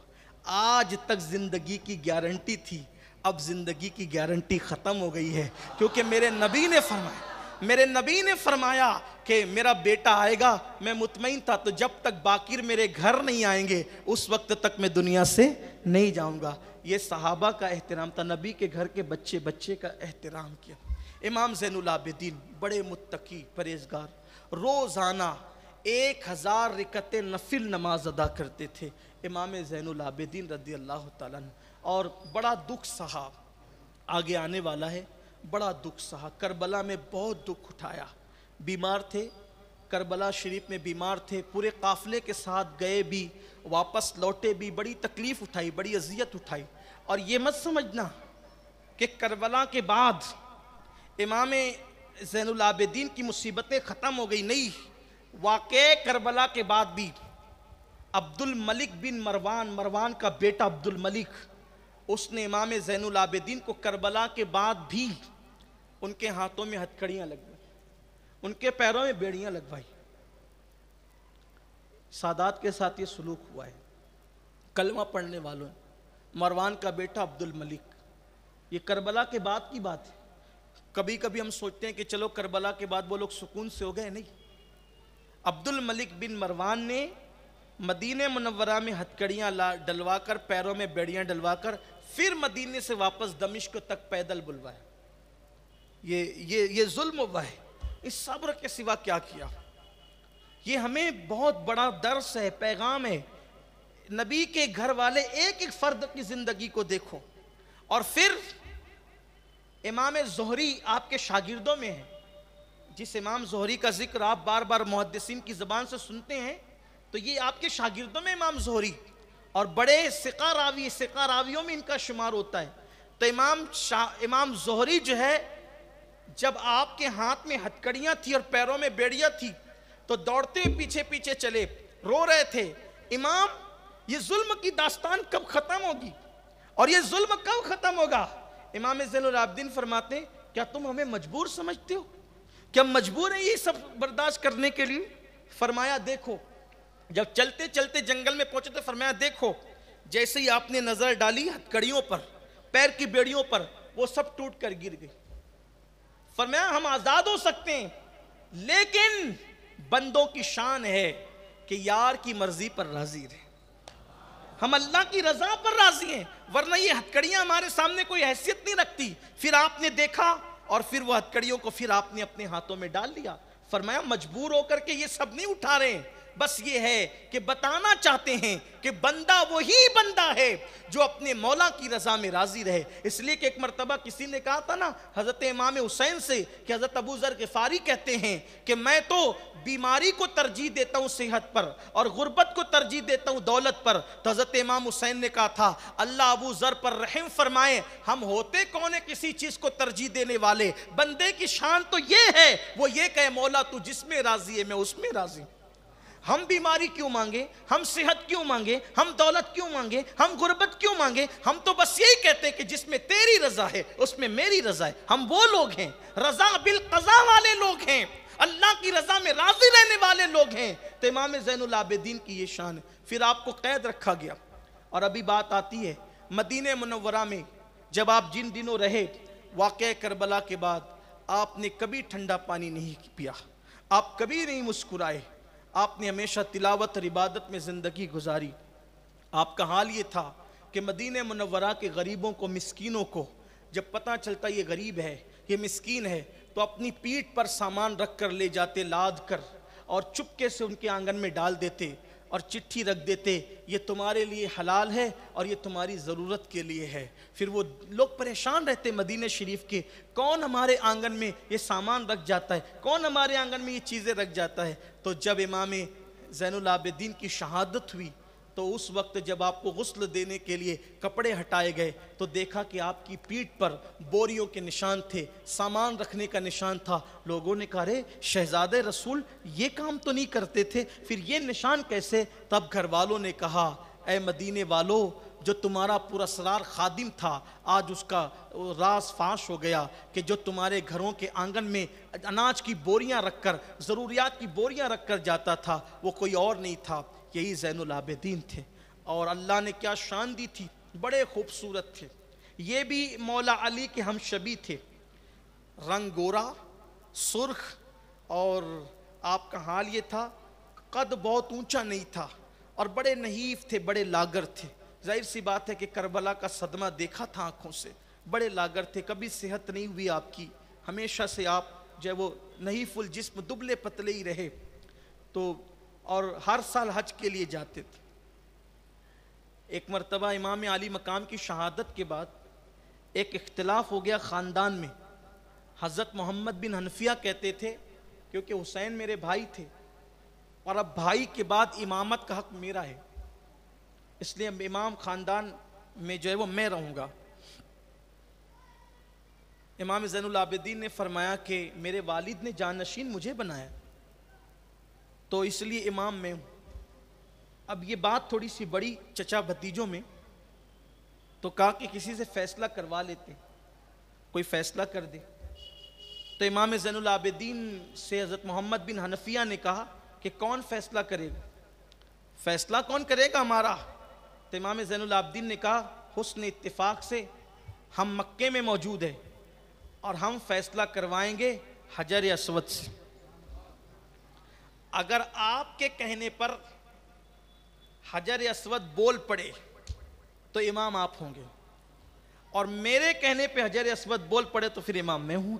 [SPEAKER 2] آج تک زندگی کی گارنٹی تھی، اب زندگی کی گارنٹی ختم ہو گئی ہے، کیونکہ میرے نبی نے فرمایا کہ میرا بیٹا آئے گا۔ میں مطمئن تھا، تو جب تک باقر میرے گھر نہیں آئیں گے اس وقت تک میں دنیا سے نہیں جاؤں گا۔ یہ صحابہ کا احترام تھا، نبی کے گھر کے بچے کا احترام کیا۔ امام زین العابدین بڑے متقی پرہیزگار، روزانہ 1000 رکعت نفل نماز ادا کرتے تھے امام زین العابدین رضی اللہ تعالیٰ عنہ، اور بڑا دکھ سہا، آگے آنے والا ہے، بڑا دکھ سہا، کربلا میں بہت دکھ اٹھایا، بیمار تھے، کربلا شریف میں بیمار تھے، پورے قافلے کے ساتھ گئے بھی، واپس لوٹے بھی، بڑی تکلیف اٹھائی، بڑی اذیت اٹھائی۔ اور یہ مت سمجھنا کہ کربلا کے بعد امام زین العابدین کی مصیبتیں ختم ہو گئی، نہیں، واقع کربلا کے بعد بھی عبد الملک بن مروان کا بیٹا عبد الملک، اس نے امام زین العابدین کو کربلا کے بعد بھی ان کے ہاتھوں میں ہتھکڑیاں لگوائی، ان کے پیروں میں بیڑیاں لگوائی۔ سادات کے ساتھ یہ سلوک ہوا ہے، کلمہ پڑھنے والوں، مروان کا بیٹا عبد الملک، یہ کربلا کے بعد کی بات ہے۔ کبھی کبھی ہم سوچتے ہیں کہ چلو کربلا کے بعد وہ لوگ سکون سے ہو گئے، نہیں، عبد الملک بن مروان نے مدینہ منورہ میں ہتھکڑیاں ڈلوا کر، پیروں میں بیڑیاں ڈلوا کر، پھر مدینے سے واپس دمشق تک پیدل بلوایا۔ یہ ظلم ہوا ہے، اس صبر کے سوا کیا کیا؟ یہ ہمیں بہت بڑا درس ہے، پیغام ہے۔ نبی کے گھر والے ایک ایک فرد کی زندگی کو دیکھو۔ اور پھر امام زہری آپ کے شاگردوں میں ہیں، جس امام زہری کا ذکر آپ بار بار محدثین کی زبان سے سنتے ہیں، تو یہ آپ کے شاگردوں میں امام زہری، اور بڑے ثقہ راویوں میں ان کا شمار ہوتا ہے۔ تو امام زہری جو ہے، جب آپ کے ہاتھ میں ہتھکڑیاں تھی اور پیروں میں بیڑیاں تھی تو دوڑتے پیچھے چلے، رو رہے تھے، امام یہ ظلم کی داستان کب ختم ہوگی اور یہ ظلم کب ختم ہوگا؟ امام زین العابدین فرماتے ہیں کیا تم ہمیں مجبور سمجھتے ہو؟ کیا مجبور ہیں یہ سب برداشت کرنے کے لیے؟ فرمایا دیکھو، جب چلتے چلتے جنگل میں پہنچے تو فرمایا دیکھو، جیسے ہی آپ نے نظر ڈالی ہتھکڑیوں پر، پیر کی بیڑیوں پر، وہ سب ٹوٹ کر گر گئی۔ فرمایا ہم آزاد ہو سکتے ہیں، لیکن بندوں کی شان ہے کہ یار کی مرضی پر راضی رہے، ہم اللہ کی رضا پر راضی ہیں، ورنہ یہ ہتھکڑیاں ہمارے سامنے کوئی حیثیت نہیں رکھتی۔ پھر آپ نے دیکھا اور پھر وہ ہتھکڑیوں کو پھر آپ نے اپنے ہاتھوں میں ڈال لیا۔ فرمایا مجبور ہو کر کے یہ سب نہیں اٹھا رہے ہیں، بس یہ ہے کہ بتانا چاہتے ہیں کہ بندہ وہی بندہ ہے جو اپنے مولا کی رضا میں راضی رہے۔ اس لیے کہ ایک مرتبہ کسی نے کہا تھا نا حضرت امام حسین سے کہ حضرت ابو ذر غفاری کہتے ہیں کہ میں تو بیماری کو ترجیح دیتا ہوں صحت پر اور غربت کو ترجیح دیتا ہوں دولت پر۔ تو حضرت امام حسین نے کہا تھا اللہ ابو ذر پر رحم فرمائے، ہم ہوتے کون ہیں کسی چیز کو ترجیح دینے والے؟ بندے کی شان تو یہ ہے، وہ یہ کہے مولا تو جس میں راضی ہے میں اس میں راضی ہوں۔ ہم بیماری کیوں مانگے، ہم صحت کیوں مانگے، ہم دولت کیوں مانگے، ہم غربت کیوں مانگے؟ ہم تو بس یہی کہتے ہیں کہ جس میں تیری رضا ہے اس میں میری رضا ہے۔ ہم وہ لوگ ہیں، رضا بالقضا والے لوگ ہیں، اللہ کی رضا میں راضی رہنے والے لوگ ہیں۔ تو امام زین العابدین کی یہ شان ہے۔ پھر آپ کو قید رکھا گیا، اور ابھی بات آتی ہے مدینہ منورہ میں جب آپ جن دنوں رہے، واقعہ کربلا کے بعد آپ نے کبھی ٹھنڈا پانی نہیں پیا، آپ کبھی نہیں مسکرائے، آپ نے ہمیشہ تلاوت اور عبادت میں زندگی گزاری۔ آپ کا حال یہ تھا کہ مدینہ منورہ کے غریبوں کو، مسکینوں کو جب پتہ چلتا یہ غریب ہے، یہ مسکین ہے، تو اپنی پیٹھ پر سامان رکھ کر لے جاتے، لاد کر، اور چپکے سے ان کے آنگن میں ڈال دیتے اور چٹھی رکھ دیتے یہ تمہارے لیے حلال ہے اور یہ تمہاری ضرورت کے لیے ہے۔ پھر وہ لوگ پریشان رہتے مدینہ شریف کے، کون ہمارے آنگن میں یہ سامان رکھ جاتا ہے، کون ہمارے آنگن میں یہ چیزیں رکھ جاتا ہے؟ تو جب امام زین العابدین کی شہادت ہوئی تو اس وقت جب آپ کو غسل دینے کے لیے کپڑے ہٹائے گئے تو دیکھا کہ آپ کی پیٹھ پر بوریوں کے نشان تھے، سامان رکھنے کا نشان تھا۔ لوگوں نے کہا رے شہزادے رسول یہ کام تو نہیں کرتے تھے، پھر یہ نشان کیسے؟ تب گھر والوں نے کہا اے مدینے والو، جو تمہارا پراسرار خادم تھا آج اس کا راز فاش ہو گیا کہ جو تمہارے گھروں کے آنگن میں اناج کی بوریاں رکھ کر، ضروریات کی بوریاں رکھ کر جاتا تھا وہ کوئی اور نہیں تھا، یہی زین العابدین تھے۔ اور اللہ نے کیا شان دی تھی، بڑے خوبصورت تھے۔ یہ بھی مولا علی کے ہم شبی تھے، رنگ گورا سرخ، اور آپ کا حال یہ تھا قد بہت اونچا نہیں تھا اور بڑے نحیف تھے، بڑے لاگر تھے۔ ظاہر سی بات ہے کہ کربلا کا صدمہ دیکھا تھا آنکھوں سے، بڑے لاگر تھے، کبھی صحت نہیں ہوئی آپ کی، ہمیشہ سے آپ جو ہے وہ نحیف الجسم دبلے پتلے ہی رہے، تو اور ہر سال حج کے لیے جاتے تھے۔ ایک مرتبہ امام علی مقام کی شہادت کے بعد ایک اختلاف ہو گیا خاندان میں۔ حضرت محمد بن حنفیہ کہتے تھے کیونکہ حسین میرے بھائی تھے اور اب بھائی کے بعد امامت کا حق میرا ہے، اس لیے امام خاندان میں جو ہے وہ میں رہوں گا۔ امام زین العابدین نے فرمایا کہ میرے والد نے جانشین مجھے بنایا تو اس لیے امام میں ہوں۔ اب یہ بات تھوڑی سی بڑی چچا بھتیجوں میں، تو کہا کہ کسی سے فیصلہ کروا لیتے، کوئی فیصلہ کر دے۔ تو امام زین العابدین سے حضرت محمد بن حنفیہ نے کہا کہ کون فیصلہ کرے گا، فیصلہ کون کرے گا ہمارا؟ تو امام زین العابدین نے کہا حسن اتفاق سے ہم مکے میں موجود ہیں اور ہم فیصلہ کروائیں گے حجر اسود سے۔ اگر آپ کے کہنے پر حجر اسود بول پڑے تو امام آپ ہوں گے، اور میرے کہنے پہ حجر اسود بول پڑے تو پھر امام میں ہوں۔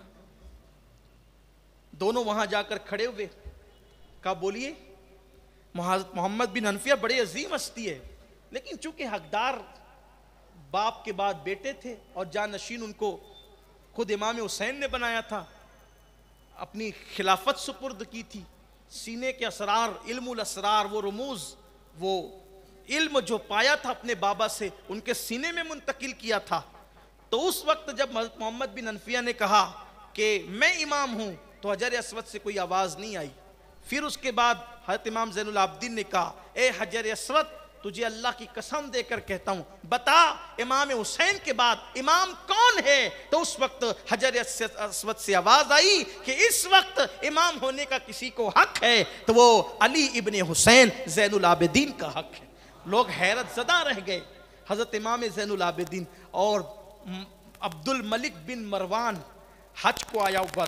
[SPEAKER 2] دونوں وہاں جا کر کھڑے ہوئے، کہا بولیے۔ محمد بن حنفیہ بڑے عظیم ہستی ہے، لیکن چونکہ حقدار باپ کے بعد بیٹے تھے اور جانشین ان کو خود امام حسین نے بنایا تھا، اپنی خلافت سپرد کی تھی، سینے کے اسرار، علم الاسرار، وہ رموز، وہ علم جو پایا تھا اپنے بابا سے ان کے سینے میں منتقل کیا تھا۔ تو اس وقت جب محمد بن حنفیہ نے کہا کہ میں امام ہوں تو حجر اسود سے کوئی آواز نہیں آئی۔ پھر اس کے بعد حضرت امام زین العابدین نے کہا اے حجر اسود، تجھے اللہ کی قسم دے کر کہتا ہوں، بتا امام حسین کے بعد امام کون ہے؟ تو اس وقت حجر اسود سے آواز آئی کہ اس وقت امام ہونے کا کسی کو حق ہے تو وہ علی ابن حسین زین العابدین کا حق ہے۔ لوگ حیرت زدہ رہ گئے۔ حضرت امام زین العابدین اور عبد الملک بن مروان حج کو آیا ہوا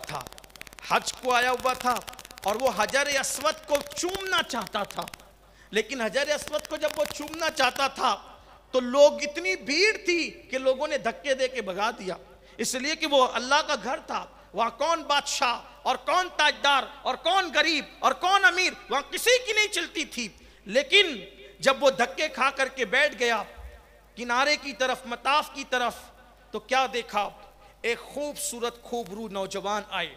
[SPEAKER 2] تھا اور وہ حجر اسود کو چومنا چاہتا تھا، لیکن حجر اسود کو جب وہ چومنا چاہتا تھا تو لوگ اتنی بھیڑ تھی کہ لوگوں نے دھکے دے کے بھگا دیا، اس لیے کہ وہ اللہ کا گھر تھا، وہاں کون بادشاہ اور کون تاجدار اور کون غریب اور کون امیر، وہاں کسی کی نہیں چلتی تھی۔ لیکن جب وہ دھکے کھا کر کے بیٹھ گیا کنارے کی طرف، مطاف کی طرف، تو کیا دیکھا؟ ایک خوبصورت خوبرو نوجوان آئے،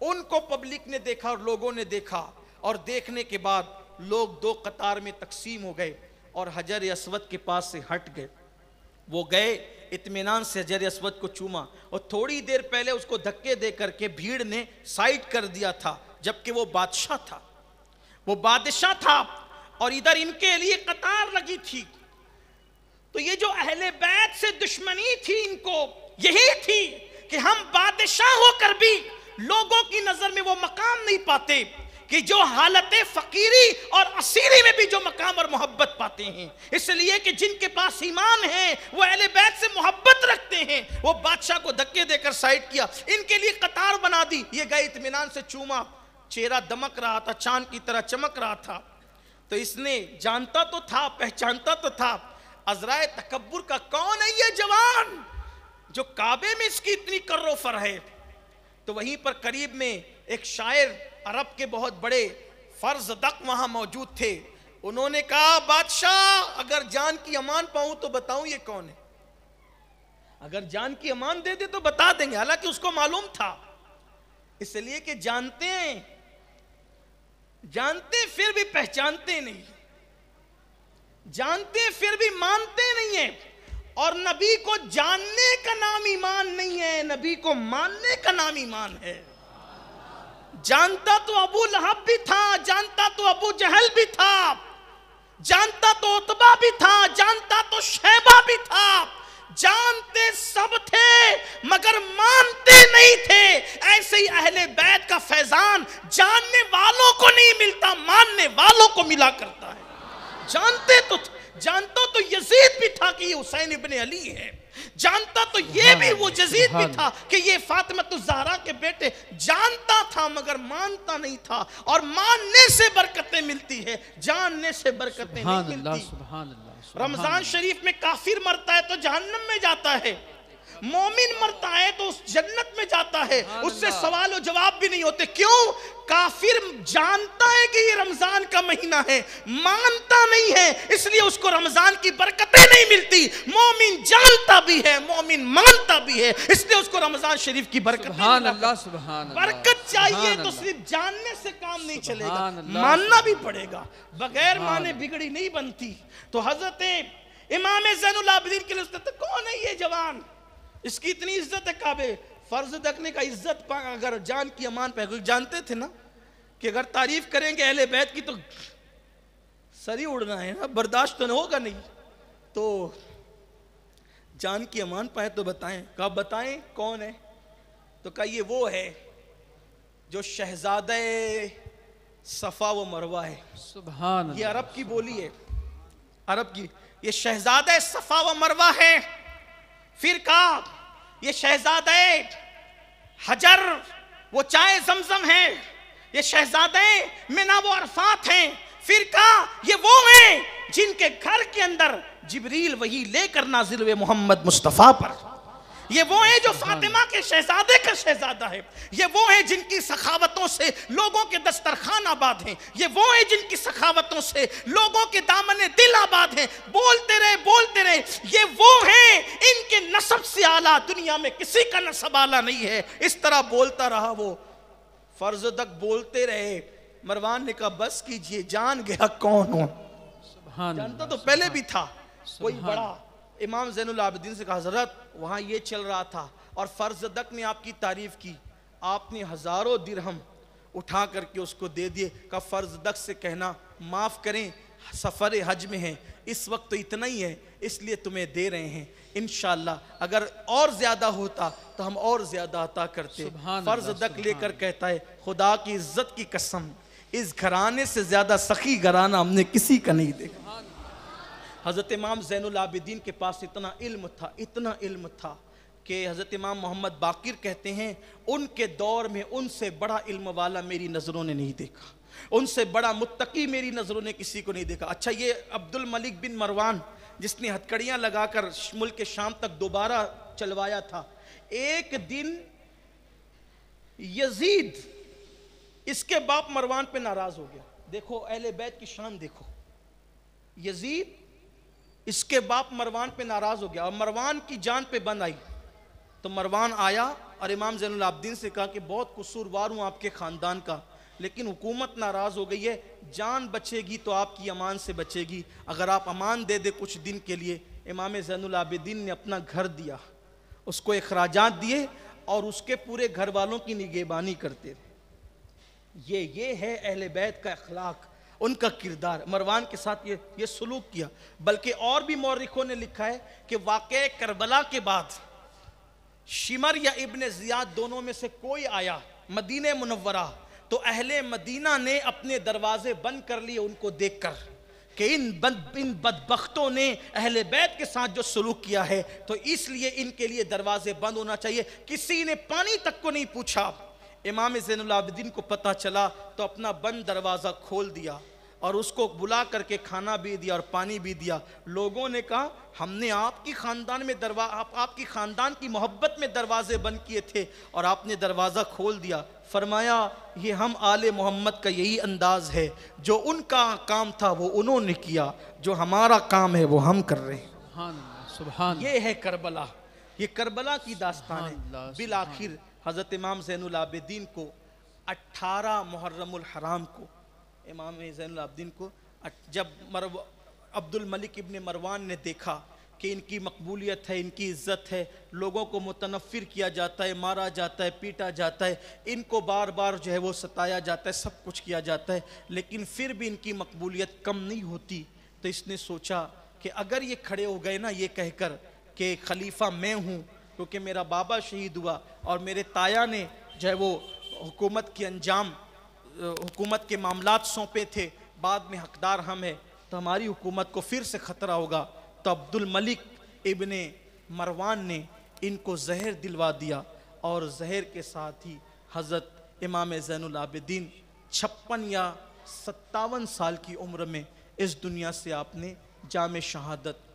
[SPEAKER 2] ان کو پبلک نے دیکھا اور لوگوں نے دیکھا، اور دیکھنے کے بعد لوگ دو قطار میں تقسیم ہو گئے اور حجر اسود کے پاس سے ہٹ گئے۔ وہ گئے اطمینان سے حجر اسود کو چوما، اور تھوڑی دیر پہلے اس کو دھکے دے کر کے بھیڑ نے سائڈ کر دیا تھا، جبکہ وہ بادشاہ تھا اور ادھر ان کے لیے قطار لگی تھی۔ تو یہ جو اہل بیت سے دشمنی تھی ان کو یہی تھی کہ ہم بادشاہ ہو کر بھی لوگوں کی نظر میں وہ مقام نہیں پاتے کہ جو حالت فقیری اور اسیری میں بھی جو مقام اور محبت پاتے ہیں، اس لیے کہ جن کے پاس ایمان ہے وہ اہل بیت سے محبت رکھتے ہیں۔ وہ بادشاہ کو دھکے دے کر سائڈ کیا، ان کے لیے قطار بنا دی، یہ گئے اطمینان سے چوما، چہرہ دمک رہا تھا، چاند کی طرح چمک رہا تھا۔ تو اس نے جانتا تو تھا، پہچانتا تو تھا عذرائے تکبر کا کون ہے یہ جوان جو کعبے میں اس کی اتنی کر و فر ہے۔ تو وہیں پر قریب میں ایک شاعر عرب کے بہت بڑے فرزدق وہاں موجود تھے، انہوں نے کہا بادشاہ اگر جان کی امان پاؤں تو بتاؤں یہ کون ہے، اگر جان کی امان دے دے تو بتا دیں گے۔ حالانکہ اس کو معلوم تھا، اس لیے کہ جانتے پھر بھی پہچانتے نہیں۔ جانتے ہیں پھر بھی مانتے نہیں ہیں. اور نبی کو جاننے کا نام ایمان نہیں ہے, نبی کو ماننے کا نام ایمان ہے. جانتا تو ابو لہب بھی تھا, جانتا تو ابو جہل بھی تھا, جانتا تو عتبہ بھی تھا, جانتا تو شیبہ بھی تھا, جانتے سب تھے مگر مانتے نہیں تھے. ایسے ہی اہل بیت کا فیضان جاننے والوں کو نہیں ملتا, ماننے والوں کو ملا کرتا ہے. جانتا تو یزید بھی تھا کہ یہ حسین ابن علی ہے, جانتا تو یہ بھی وہ یزید بھی تھا کہ یہ فاطمہ الزہرا کے بیٹے, جانتا تھا مگر مانتا نہیں تھا. اور ماننے سے برکتیں ملتی ہے, جاننے سے برکتیں نہیں ملتی. رمضان شریف میں کافر مرتا ہے تو جہنم میں جاتا ہے, مومن مرتا ہے تو اس جنت میں جاتا ہے. اس سے سوال و جواب بھی نہیں ہوتے. کیوں؟ کافر جانتا ہے کہ یہ رمضان کا مہینہ ہے, مانتا نہیں ہے, اس لیے اس کو رمضان کی برکتیں نہیں ملتی. مومن جانتا بھی ہے, مومن مانتا بھی ہے, اس لیے اس کو رمضان شریف کی برکتیں ملتی. برکت چاہیے تو صرف جاننے سے کام نہیں چلے گا, ماننا بھی پڑے گا. بغیر مانے بگڑی نہیں بنتی. تو حضرت امام زین العابدین کے لیے کون ہے یہ جوان, اس کی اتنی عزت ہے کعبے. فرض رکھنے کا عزت پا, اگر جان کی امان پہ, جانتے تھے نا کہ اگر تعریف کریں گے اہل بیت کی تو سری اڑنا ہے نا, برداشت تو ہوگا نہیں. تو جان کی امان پائے تو بتائیں. کہا بتائیں کون ہے؟ تو کہا یہ وہ ہے جو شہزادہ صفا و مروہ ہے.
[SPEAKER 3] سبحان اللہ.
[SPEAKER 2] یہ عرب کی بولی ہے, عرب کی. یہ شہزادہ صفا و مروہ ہے. پھر کہا یہ شہزادہ حجر وہ چائے زمزم ہے, یہ شہزادہ منا وہ عرفات ہیں. پھر کہا یہ وہ ہیں جن کے گھر کے اندر جبریل وحی لے کر نازل ہوئے محمد مصطفیٰ پر. یہ وہ ہیں جو فاطمہ کے شہزادے کا شہزادہ ہے. یہ وہ ہیں جن کی سخاوتوں سے لوگوں کے دسترخوان آباد ہیں. یہ وہ ہیں جن کی سخاوتوں سے لوگوں کے دامن دل آباد ہیں. بولتے رہے. یہ وہ ہیں, ان کے نسب سے اعلیٰ دنیا میں کسی کا نسب اعلیٰ نہیں ہے. اس طرح بولتا رہا وہ, فرض تک بولتے رہے. مروان نے کہا بس کیجئے, جان گیا کون ہوں. جانتا تو پہلے بھی تھا. کوئی بڑا امام زین العابدین سے کہا حضرت وہاں یہ چل رہا تھا, اور فرزدق نے آپ کی تعریف کی, آپ نے ہزاروں درہم اٹھا کر کے اس کو دے دیے. کہا فرزدق سے کہنا معاف کریں, سفر حج میں ہیں, اس وقت تو اتنا ہی ہے, اس لیے تمہیں دے رہے ہیں. انشاءاللہ اگر اور زیادہ ہوتا تو ہم اور زیادہ عطا کرتے. فرزدق لے کر کہتا ہے خدا کی عزت کی قسم, اس گھرانے سے زیادہ سخی گھرانہ ہم نے کسی کا نہیں دیکھا. حضرت امام زین العابدین کے پاس اتنا علم تھا کہ حضرت امام محمد باقر کہتے ہیں ان کے دور میں ان سے بڑا علم والا میری نظروں نے نہیں دیکھا, ان سے بڑا متقی میری نظروں نے کسی کو نہیں دیکھا. اچھا یہ عبد الملک بن مروان جس نے ہتکڑیاں لگا کر ملک شام تک دوبارہ چلوایا تھا, ایک دن یزید اس کے باپ مروان پہ ناراض ہو گیا. دیکھو اہل بیت کی شان دیکھو, یزید اس کے باپ مروان پہ ناراض ہو گیا اور مروان کی جان پہ بند آئی. تو مروان آیا اور امام زین العابدین سے کہا کہ بہت قصوروار ہوں آپ کے خاندان کا, لیکن حکومت ناراض ہو گئی ہے, جان بچے گی تو آپ کی امان سے بچے گی, اگر آپ امان دے دے کچھ دن کے لیے. امام زین العابدین نے اپنا گھر دیا, اس کو اخراجات دیے اور اس کے پورے گھر والوں کی نگہبانی کرتے رہے. یہ ہے اہل بیت کا اخلاق, ان کا کردار. مروان کے ساتھ یہ سلوک کیا. بلکہ اور بھی مورخوں نے لکھا ہے کہ واقعہ کربلا کے بعد شمر یا ابن زیاد دونوں میں سے کوئی آیا مدینہ منورہ, تو اہل مدینہ نے اپنے دروازے بند کر لیے ان کو دیکھ کر کہ ان بدبختوں نے اہل بیت کے ساتھ جو سلوک کیا ہے, تو اس لیے ان کے لیے دروازے بند ہونا چاہیے. کسی نے پانی تک کو نہیں پوچھا. امام زین العابدین کو پتہ چلا تو اپنا بند دروازہ کھول دیا اور اس کو بلا کر کے کھانا بھی دیا اور پانی بھی دیا. لوگوں نے کہا ہم نے آپ کی خاندان کی محبت میں دروازے بند کیے تھے اور آپ نے دروازہ کھول دیا. فرمایا یہ ہم آل محمد کا یہی انداز ہے, جو ان کا کام تھا وہ انہوں نے کیا, جو ہمارا کام ہے وہ ہم کر رہے ہیں. یہ ہے کربلا, یہ کربلا کی داستان ہے. بالآخر حضرت امام زین العابدین کو 18 محرم الحرام کو امام زین العابدین کو جب عبد الملک ابن مروان نے دیکھا کہ ان کی مقبولیت ہے، ان کی عزت ہے، لوگوں کو متنفر کیا جاتا ہے، مارا جاتا ہے، پیٹا جاتا ہے، ان کو بار بار جو ہے وہ ستایا جاتا ہے، سب کچھ کیا جاتا ہے، لیکن پھر بھی ان کی مقبولیت کم نہیں ہوتی. تو اس نے سوچا کہ اگر یہ کھڑے ہو گئے نا یہ کہہ کر کہ خلیفہ میں ہوں، کیونکہ میرا بابا شہید ہوا اور میرے تایا نے جو ہے وہ حکومت کے انجام، حکومت کے معاملات سونپے تھے، بعد میں حقدار ہم ہیں، تو ہماری حکومت کو پھر سے خطرہ ہوگا. تو عبد الملک ابن مروان نے ان کو زہر دلوا دیا، اور زہر کے ساتھ ہی حضرت امام زین العابدین 56 یا 57 سال کی عمر میں اس دنیا سے آپ نے جام شہادت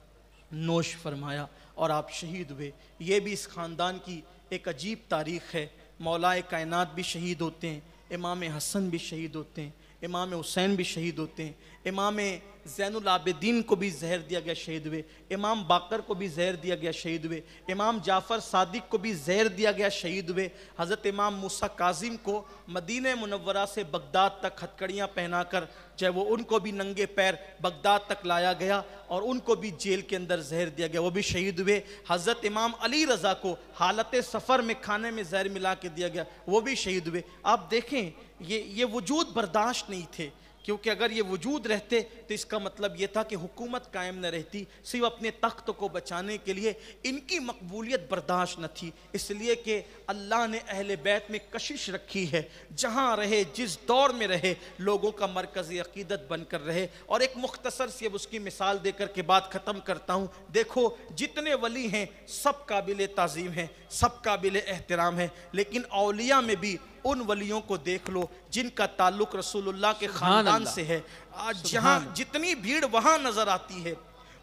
[SPEAKER 2] نوش فرمایا اور آپ شہید ہوئے. یہ بھی اس خاندان کی ایک عجیب تاریخ ہے. مولائے کائنات بھی شہید ہوتے ہیں، امام حسن بھی شہید ہوتے ہیں، امام حسین بھی شہید ہوتے ہیں، امام زین العابدین کو بھی زہر دیا گیا شہید ہوئے، امام باقر کو بھی زہر دیا گیا شہید ہوئے، امام جعفر صادق کو بھی زہر دیا گیا شہید ہوئے. حضرت امام موسیٰ کاظم کو مدینہ منورہ سے بغداد تک ہتھکڑیاں پہنا کر جو ہے وہ ان کو بھی ننگے پیر بغداد تک لایا گیا اور ان کو بھی جیل کے اندر زہر دیا گیا، وہ بھی شہید ہوئے. حضرت امام علی رضا کو حالت سفر میں کھانے میں زہر ملا کے دیا گیا، وہ بھی شہید ہوئے. آپ دیکھیں یہ وجود برداشت نہیں تھے، کیونکہ اگر یہ وجود رہتے تو اس کا مطلب یہ تھا کہ حکومت قائم نہ رہتی. صرف اپنے تخت کو بچانے کے لیے ان کی مقبولیت برداشت نہ تھی، اس لیے کہ اللہ نے اہل بیت میں کشش رکھی ہے، جہاں رہے جس دور میں رہے لوگوں کا مرکز عقیدت بن کر رہے. اور ایک مختصر سی اب اس کی مثال دے کر کے بات ختم کرتا ہوں. دیکھو جتنے ولی ہیں سب قابل تعظیم ہیں، سب قابل احترام ہیں، لیکن اولیاء میں بھی ان ولیوں کو دیکھ لو جن کا تعلق رسول اللہ کے خاندان سے ہے. آج جہاں جتنی بھیڑ وہاں نظر آتی ہے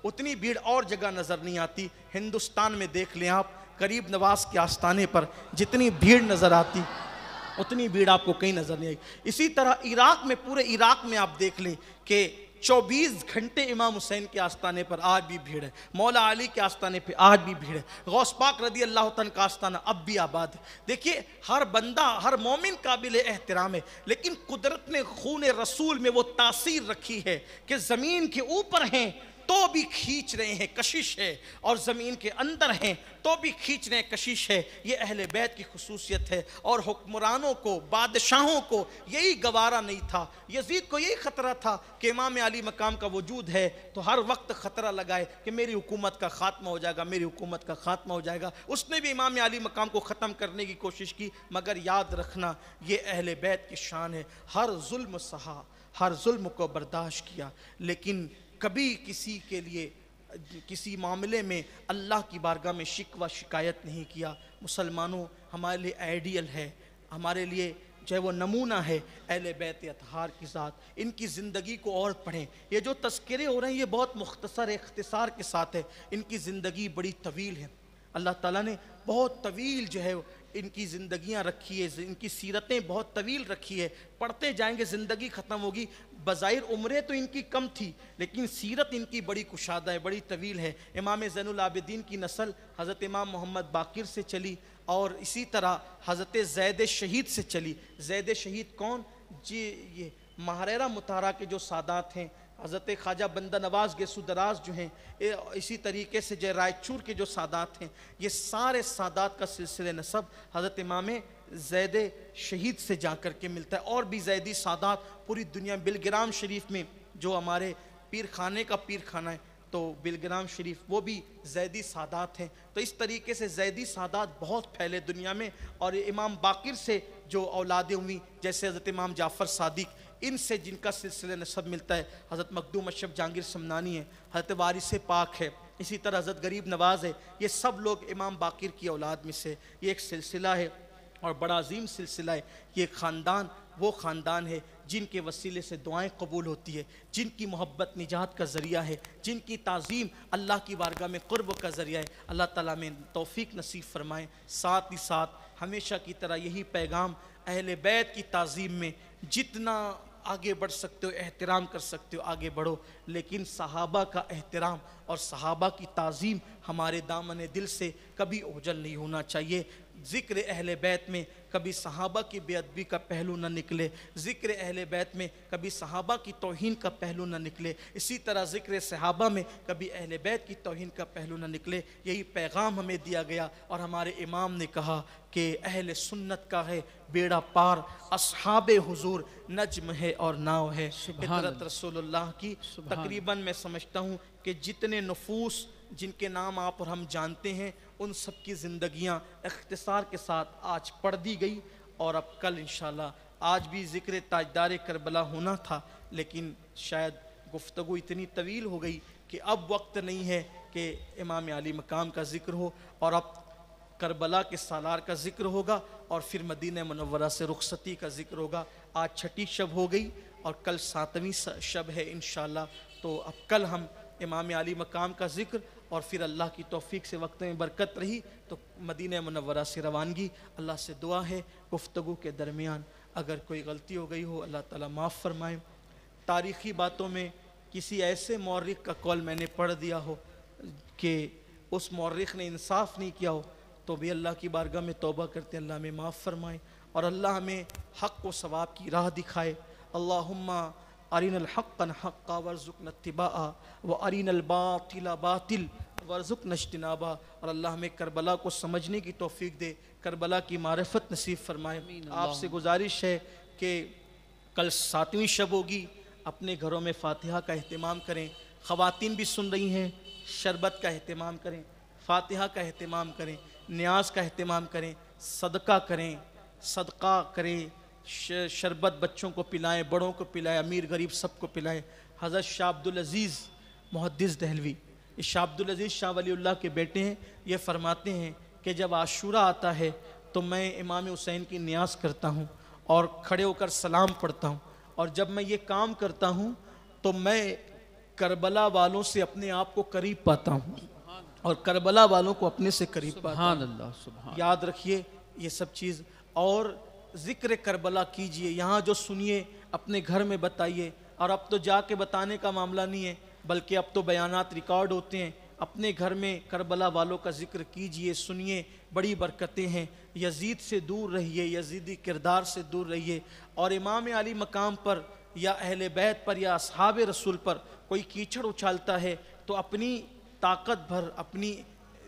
[SPEAKER 2] اتنی بھیڑ اور جگہ نظر نہیں آتی. ہندوستان میں دیکھ لیں آپ، غریب نواز کے آستانے پر جتنی بھیڑ نظر آتی اتنی بھیڑ آپ کو کہیں نظر نہیں آئی. اسی طرح عراق میں، پورے عراق میں آپ دیکھ لیں کہ 24 گھنٹے امام حسین کے آستانے پر آج بھی بھیڑ ہے، مولا علی کے آستانے پہ آج بھی بھیڑ ہے، غوث پاک رضی اللہ عنہ کا آستانہ اب بھی آباد ہے. دیکھیے ہر بندہ، ہر مومن قابل احترام ہے، لیکن قدرت نے خون رسول میں وہ تاثیر رکھی ہے کہ زمین کے اوپر ہیں تو بھی کھینچ رہے ہیں، کشش ہے، اور زمین کے اندر ہیں تو بھی کھینچ رہے ہیں، کشش ہے. یہ اہل بیت کی خصوصیت ہے. اور حکمرانوں کو، بادشاہوں کو یہی گوارا نہیں تھا. یزید کو یہی خطرہ تھا کہ امام علی مقام کا وجود ہے تو ہر وقت خطرہ لگائے کہ میری حکومت کا خاتمہ ہو جائے گا، میری حکومت کا خاتمہ ہو جائے گا. اس نے بھی امام علی مقام کو ختم کرنے کی کوشش کی، مگر یاد رکھنا یہ اہل بیت کی شان ہے. ہر ظلم سہا، ہر ظلم کو برداشت کیا، لیکن کبھی کسی کے لیے کسی معاملے میں اللہ کی بارگاہ میں شکوہ شکایت نہیں کیا. مسلمانوں ہمارے لیے آئیڈیل ہے، ہمارے لیے جو ہے وہ نمونہ ہے اہل بیت اطہار کی ذات. ان کی زندگی کو اور پڑھیں. یہ جو تذکرے ہو رہے ہیں یہ بہت مختصر اختصار کے ساتھ ہے، ان کی زندگی بڑی طویل ہے. اللہ تعالیٰ نے بہت طویل جو ہے ان کی زندگیاں رکھی ہے، ان کی سیرتیں بہت طویل رکھی ہے. پڑھتے جائیں گے زندگی ختم ہوگی. بظاہر عمریں تو ان کی کم تھی لیکن سیرت ان کی بڑی کشادہ ہے، بڑی طویل ہے. امام زین العابدین کی نسل حضرت امام محمد باقر سے چلی اور اسی طرح حضرت زید شہید سے چلی. زید شہید کون؟ جی یہ ماہرہ مطہرہ کے جو سادات ہیں، حضرت خواجہ بندہ نواز گیسو دراز جو ہیں، اسی طریقے سے جو رائے چور کے جو سادات ہیں، یہ سارے سادات کا سلسلہ نسب حضرت امام زید شہید سے جا کر کے ملتا ہے. اور بھی زیدی سادات پوری دنیا، بلگرام شریف میں جو ہمارے پیر خانے کا پیر خانہ ہے تو بلگرام شریف وہ بھی زیدی سادات ہیں. تو اس طریقے سے زیدی سادات بہت پھیلے دنیا میں. اور امام باقر سے جو اولادیں ہوئیں جیسے حضرت امام جعفر صادق، ان سے جن کا سلسلہ نسب ملتا ہے حضرت مخدوم اشرف جہانگیر سمنانی ہے، حضرت وارث پاک ہے، اسی طرح حضرت غریب نواز ہے. یہ سب لوگ امام باقر کی اولاد میں سے. یہ ایک سلسلہ ہے اور بڑا عظیم سلسلہ ہے. یہ خاندان وہ خاندان ہے جن کے وسیلے سے دعائیں قبول ہوتی ہے، جن کی محبت نجات کا ذریعہ ہے، جن کی تعظیم اللہ کی بارگاہ میں قرب کا ذریعہ ہے. اللہ تعالیٰ میں توفیق نصیب فرمائیں. ساتھ ہی ساتھ ہمیشہ کی طرح یہی پیغام، اہل بیت کی تعظیم میں جتنا آگے بڑھ سکتے ہو، احترام کر سکتے ہو آگے بڑھو، لیکن صحابہ کا احترام اور صحابہ کی تعظیم ہمارے دامن دل سے کبھی اوجھل نہیں ہونا چاہیے. ذکر اہل بیت میں کبھی صحابہ کی بے ادبی کا پہلو نہ نکلے، ذکر اہل بیت میں کبھی صحابہ کی توہین کا پہلو نہ نکلے، اسی طرح ذکر صحابہ میں کبھی اہل بیت کی توہین کا پہلو نہ نکلے۔ یہی پیغام ہمیں دیا گیا، اور ہمارے امام نے کہا کہ اہل سنت کا ہے بیڑا پار، اصحاب حضور نجم ہے اور ناؤ ہے۔ فطرت رسول اللہ کی تقریباً میں سمجھتا ہوں کہ جتنے نفوس جن کے نام آپ اور ہم جانتے ہیں ان سب کی زندگیاں اختصار کے ساتھ آج پڑھ دی گئی، اور اب کل انشاءاللہ، آج بھی ذکر تاجدار کربلا ہونا تھا لیکن شاید گفتگو اتنی طویل ہو گئی کہ اب وقت نہیں ہے کہ امام علی مقام کا ذکر ہو، اور اب کربلا کے سالار کا ذکر ہوگا، اور پھر مدینہ منورہ سے رخصتی کا ذکر ہوگا۔ آج چھٹی شب ہو گئی اور کل 7ویں شب ہے انشاءاللہ، تو اب کل ہم امام علی مقام کا ذکر، اور پھر اللہ کی توفیق سے وقت میں برکت رہی تو مدینہ منورہ سے روانگی۔ اللہ سے دعا ہے گفتگو کے درمیان اگر کوئی غلطی ہو گئی ہو اللہ تعالیٰ معاف فرمائے۔ تاریخی باتوں میں کسی ایسے مورخ کا قول میں نے پڑھ دیا ہو کہ اس مورخ نے انصاف نہیں کیا ہو تو بھی اللہ کی بارگاہ میں توبہ کرتے اللہ ہمیں معاف فرمائے، اور اللہ ہمیں حق و ثواب کی راہ دکھائے۔ اللہم ارنا الحق حقا وارزقنا اتباعہ وارنا الباطل باطل وارزقنا اجتنابہ، اور اللہ ہمیں کربلا کو سمجھنے کی توفیق دے، کربلا کی معرفت نصیب فرمائے۔ آپ سے گزارش ہے کہ کل 7ویں شب ہوگی، اپنے گھروں میں فاتحہ کا اہتمام کریں، خواتین بھی سن رہی ہیں، شربت کا اہتمام کریں، فاتحہ کا اہتمام کریں، نیاز کا اہتمام کریں، صدقہ کریں، شربت بچوں کو پلائیں، بڑوں کو پلائیں، امیر غریب سب کو پلائیں۔ حضرت شاہ عبدالعزیز محدث دہلوی، اس شاہ عبدالعزیز شاہ ولی اللہ کے بیٹے ہیں، یہ فرماتے ہیں کہ جب عاشورہ آتا ہے تو میں امام حسین کی نیاز کرتا ہوں اور کھڑے ہو کر سلام پڑھتا ہوں، اور جب میں یہ کام کرتا ہوں تو میں کربلا والوں سے اپنے آپ کو قریب پاتا ہوں اور کربلا والوں کو اپنے سے قریب پاتا ہوں۔
[SPEAKER 3] سبحان اللہ، سبحان۔
[SPEAKER 2] یاد رکھیے یہ سب چیز، اور ذکر کربلا کیجئے، یہاں جو سنیے اپنے گھر میں بتائیے، اور اب تو جا کے بتانے کا معاملہ نہیں ہے بلکہ اب تو بیانات ریکارڈ ہوتے ہیں، اپنے گھر میں کربلا والوں کا ذکر کیجئے، سنیے، بڑی برکتیں ہیں۔ یزید سے دور رہیے، یزیدی کردار سے دور رہیے، اور امام علی مقام پر یا اہل بیت پر یا اصحاب رسول پر کوئی کیچڑ اچھالتا ہے تو اپنی طاقت بھر، اپنی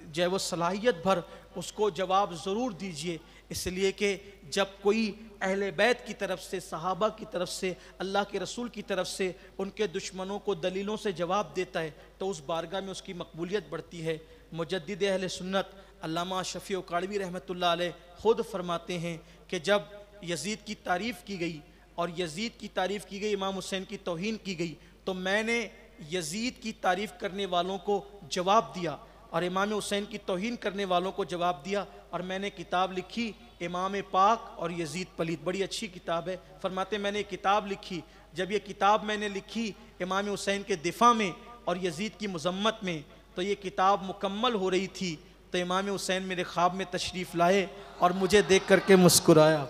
[SPEAKER 2] جو وہ صلاحیت بھر اس کو جواب ضرور دیجئے، اس لیے کہ جب کوئی اہل بیت کی طرف سے، صحابہ کی طرف سے، اللہ کے رسول کی طرف سے ان کے دشمنوں کو دلیلوں سے جواب دیتا ہے تو اس بارگاہ میں اس کی مقبولیت بڑھتی ہے۔ مجدد اہل سنت علامہ شفیع کاڑوی رحمۃ اللہ علیہ خود فرماتے ہیں کہ جب یزید کی تعریف کی گئی اور یزید کی تعریف کی گئی، امام حسین کی توہین کی گئی، تو میں نے یزید کی تعریف کرنے والوں کو جواب دیا اور امام حسین کی توہین کرنے والوں کو جواب دیا، اور میں نے کتاب لکھی امام پاک اور یزید پلید، بڑی اچھی کتاب ہے۔ فرماتے میں نے کتاب لکھی، جب یہ کتاب میں نے لکھی امام حسین کے دفاع میں اور یزید کی مذمت میں، تو یہ کتاب مکمل ہو رہی تھی تو امام حسین میرے خواب میں تشریف لائے اور مجھے دیکھ کر کے مسکرایا۔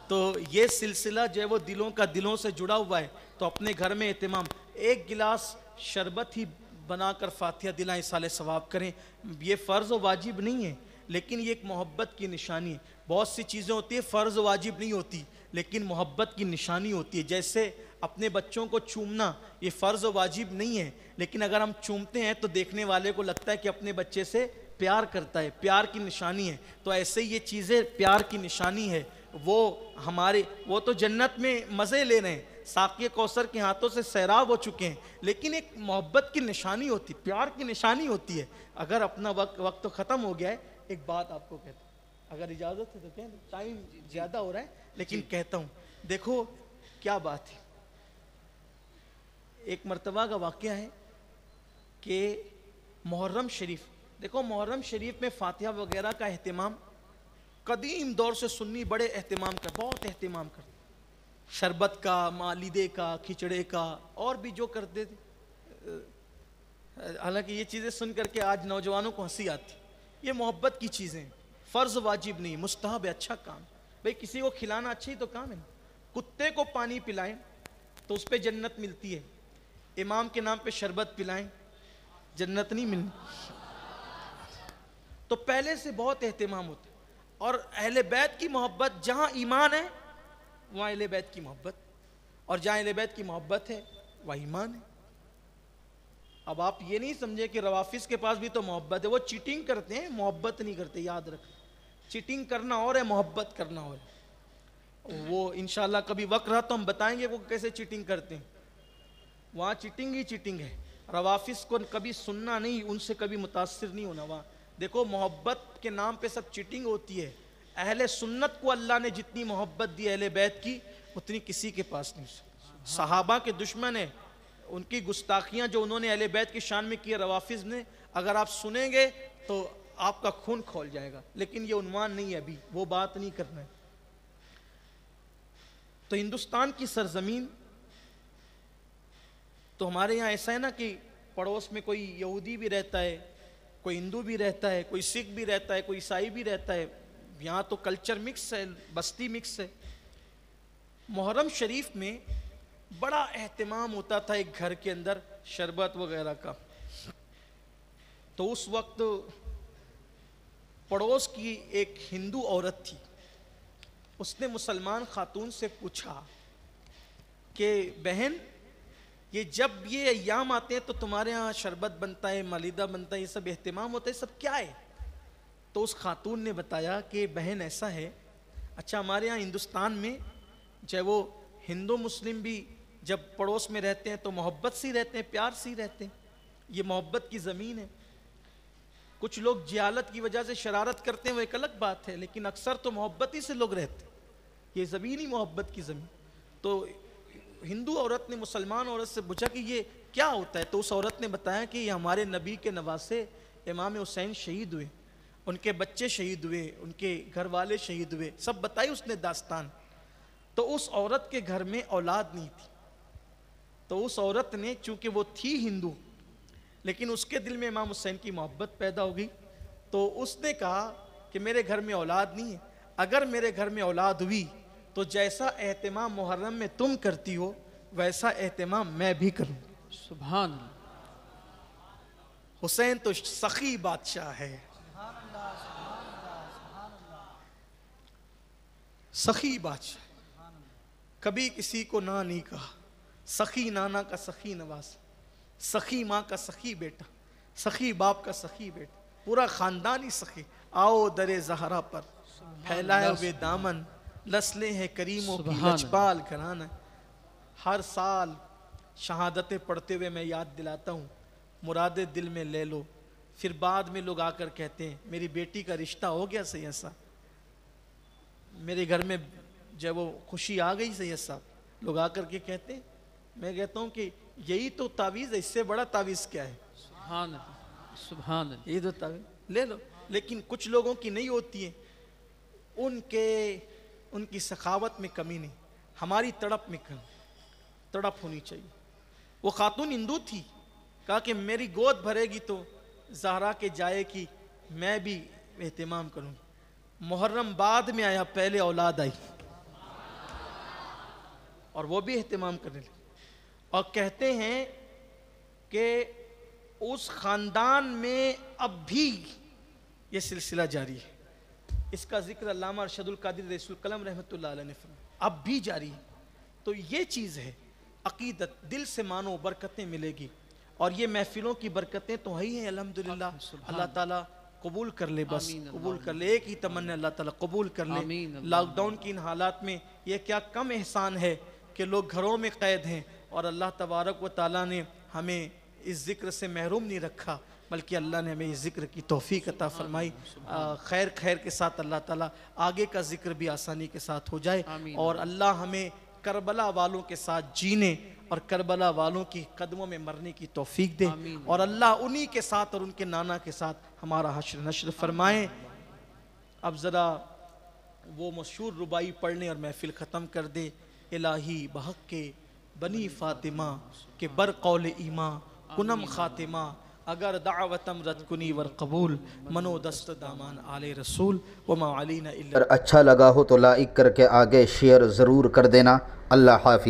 [SPEAKER 2] تو یہ سلسلہ جو ہے وہ دلوں سے جڑا ہوا ہے، تو اپنے گھر میں اہتمام، ایک گلاس شربت ہی بنا کر فاتحہ دلائیں، ایصال ثواب کریں۔ یہ فرض و واجب نہیں ہے لیکن یہ ایک محبت کی نشانی ہے۔ بہت سی چیزیں ہوتی ہیں فرض و واجب نہیں ہوتی لیکن محبت کی نشانی ہوتی ہے، جیسے اپنے بچوں کو چومنا، یہ فرض و واجب نہیں ہے لیکن اگر ہم چومتے ہیں تو دیکھنے والے کو لگتا ہے کہ اپنے بچے سے پیار کرتا ہے، پیار کی نشانی ہے۔ تو ایسے یہ چیزیں پیار کی نشانی ہے، وہ تو جنت میں مزے لے رہے ہیں، ساقی کوثر کے ہاتھوں سے سیراب ہو چکے ہیں، لیکن ایک محبت کی نشانی ہوتی، پیار کی نشانی ہوتی ہے۔ اگر اپنا وقت تو ختم ہو گیا ہے، ایک بات آپ کو کہتا ہوں، اگر اجازت ہے تو کہیں، ٹائم زیادہ ہو رہا ہے لیکن کہتا ہوں، دیکھو کیا بات ہے۔ ایک مرتبہ کا واقعہ ہے کہ محرم شریف، دیکھو محرم شریف میں فاتحہ وغیرہ کا اہتمام قدیم دور سے سنی بڑے اہتمام بہت اہتمام کرتے، شربت کا، مالیدے کا، کھچڑے کا، اور بھی جو کرتے تھے۔ حالانکہ یہ چیزیں سن کر کے آج نوجوانوں کو ہنسی آتی، یہ محبت کی چیزیں، فرض واجب نہیں، مستحب ہے، اچھا کام۔ بھئی کسی کو کھلانا اچھا ہی تو کام ہے، کتے کو پانی پلائیں تو اس پہ جنت ملتی ہے، امام کے نام پہ شربت پلائیں جنت نہیں ملنی۔ تو پہلے سے بہت اہتمام ہوتا ہے۔ اور اہل بیت کی محبت جہاں ایمان ہے وہاں اہل بیت کی محبت، اور جہاں اہل بیت کی محبت ہے وہاں ایمان ہے۔ اب آپ یہ نہیں سمجھے کہ روافظ کے پاس بھی تو محبت ہے، وہ چیٹنگ کرتے ہیں، محبت نہیں کرتے، یاد رکھ۔ چیٹنگ کرنا اور ہے، محبت کرنا اور ہے۔ وہ انشاءاللہ کبھی وقت رہا تو ہم بتائیں گے وہ کیسے چیٹنگ کرتے ہیں۔ وہاں چیٹنگ ہی چیٹنگ ہے، روافظ کو کبھی سننا نہیں، ان سے کبھی متاثر نہیں ہونا۔ وہاں دیکھو محبت کے نام پہ سب چیٹنگ ہوتی ہے۔ اہل سنت کو اللہ نے جتنی محبت دی اہل بیت کی اتنی کسی کے پاس نہیں۔ صحابہ کے دشمن ہیں، ان کی گستاخیاں جو انہوں نے اہل بیت کی شان میں کی روافظ نے، اگر آپ سنیں گے تو آپ کا خون کھول جائے گا، لیکن یہ عنوان نہیں ہے، ابھی وہ بات نہیں کرنا ہے۔ تو ہندوستان کی سرزمین تو ہمارے یہاں ایسا ہے نا کہ پڑوس میں کوئی یہودی بھی رہتا ہے، کوئی ہندو بھی رہتا ہے، کوئی سکھ بھی رہتا ہے، کوئی عیسائی بھی رہتا ہے، یہاں تو کلچر مکس ہے، بستی مکس ہے۔ محرم شریف میں بڑا اہتمام ہوتا تھا ایک گھر کے اندر شربت وغیرہ کا، تو اس وقت پڑوس کی ایک ہندو عورت تھی، اس نے مسلمان خاتون سے پوچھا کہ بہن یہ جب یہ ایام آتے ہیں تو تمہارے ہاں شربت بنتا ہے، مالیدہ بنتا ہے، یہ سب اہتمام ہوتا ہے، یہ سب کیا ہے؟ تو اس خاتون نے بتایا کہ بہن ایسا ہے، اچھا ہمارے ہاں ہندوستان میں چاہے وہ ہندو مسلم بھی جب پڑوس میں رہتے ہیں تو محبت سے رہتے ہیں، پیار سے رہتے ہیں، یہ محبت کی زمین ہے۔ کچھ لوگ جہالت کی وجہ سے شرارت کرتے ہیں، وہ ایک الگ بات ہے، لیکن اکثر تو محبت ہی سے لوگ رہتے ہیں، یہ زمین ہی محبت کی زمین۔ تو ہندو عورت نے مسلمان عورت سے پوچھا کہ یہ کیا ہوتا ہے؟ تو اس عورت نے بتایا کہ یہ ہمارے نبی کے نواسے امام حسین شہید ہوئے، ان کے بچے شہید ہوئے، ان کے گھر والے شہید ہوئے، سب بتائی اس نے داستان۔ تو اس عورت کے گھر میں اولاد نہیں تھی، تو اس عورت نے چونکہ وہ تھی ہندو لیکن اس کے دل میں امام حسین کی محبت پیدا ہو گئی، تو اس نے کہا کہ میرے گھر میں اولاد نہیں ہے، اگر میرے گھر میں اولاد ہوئی تو جیسا اہتمام محرم میں تم کرتی ہو ویسا اہتمام میں بھی کروں۔
[SPEAKER 3] سبحان اللہ۔
[SPEAKER 2] حسین تو سخی بادشاہ ہے، سخی بادشاہ، کبھی کسی کو نہ نہیں کہا، سخی نانا کا سخی نواز، سخی ماں کا سخی بیٹا، سخی باپ کا سخی بیٹا، پورا خاندان ہی سخی۔ آؤ در زہرا پر پھیلائے ہوئے دامن، نسلیں ہیں کریموں کی لجپال گھرانہ۔ ہر سال شہادتیں پڑھتے ہوئے میں یاد دلاتا ہوں، مرادِ دل میں لے لو، پھر بعد میں لوگ آ کر کہتے ہیں میری بیٹی کا رشتہ ہو گیا سید صاحب، میرے گھر میں جب وہ خوشی آ گئی سید صاحب، لوگ آ کر کے کہتے ہیں، میں کہتا ہوں کہ یہی تو تعویذ ہے، اس سے بڑا تعویذ کیا ہے؟
[SPEAKER 3] سبحان اللہ، سبحان اللہ۔
[SPEAKER 2] یہی تو تعویذ لے لو۔ لیکن کچھ لوگوں کی نہیں ہوتی ہے، ان کی سخاوت میں کمی نہیں، ہماری تڑپ میں کمی، تڑپ ہونی چاہیے۔ وہ خاتون ہندو تھی، کہا کہ میری گود بھرے گی تو زہرا کے جائے کی میں بھی اہتمام کروں گی۔ محرم بعد میں آیا، پہلے اولاد آئی اور وہ بھی اہتمام کرنے لگے۔ اور کہتے ہیں کہ اس خاندان میں اب بھی یہ سلسلہ جاری ہے، اس کا ذکر علامہ ارشد القادری رئیس القلم رحمۃ اللہ علیہ نے فرمایا، اب بھی جاری ہے۔ تو یہ چیز ہے عقیدت، دل سے مانو برکتیں ملے گی، اور یہ محفلوں کی برکتیں تو ہی ہیں الحمدللہ۔ اللہ تعالیٰ قبول کر لے، بس قبول کر لے، ایک ہی تمنا اللہ تعالیٰ قبول کر لے۔ لاک ڈاؤن کی ان حالات میں یہ کیا کم احسان ہے کہ لوگ گھروں میں قید ہیں، اور اللہ تبارک و تعالیٰ نے ہمیں اس ذکر سے محروم نہیں رکھا، بلکہ اللہ نے ہمیں اس ذکر کی توفیق عطا فرمائی۔ خیر کے ساتھ اللہ تعالیٰ آگے کا ذکر بھی آسانی کے ساتھ ہو جائے، اور اللہ ہمیں کربلا والوں کے ساتھ جینے اور کربلا والوں کی قدموں میں مرنے کی توفیق دے، اور اللہ انہی کے ساتھ اور ان کے نانا کے ساتھ ہمارا حشر نشر فرمائے۔ اب ذرا وہ مشہور ربائی پڑھنے اور محفل ختم کر دے۔ الہی بحق کے بنی فاطمہ کے بر قول ایمان کنم خاتمہ، اگر دعوتم رد کنی ور قبول، منو دست دامان آل رسول، وما علینا الا۔
[SPEAKER 1] اگر اچھا لگا ہو تو لائک کر کے آگے شیئر ضرور کر دینا۔ اللہ حافظ۔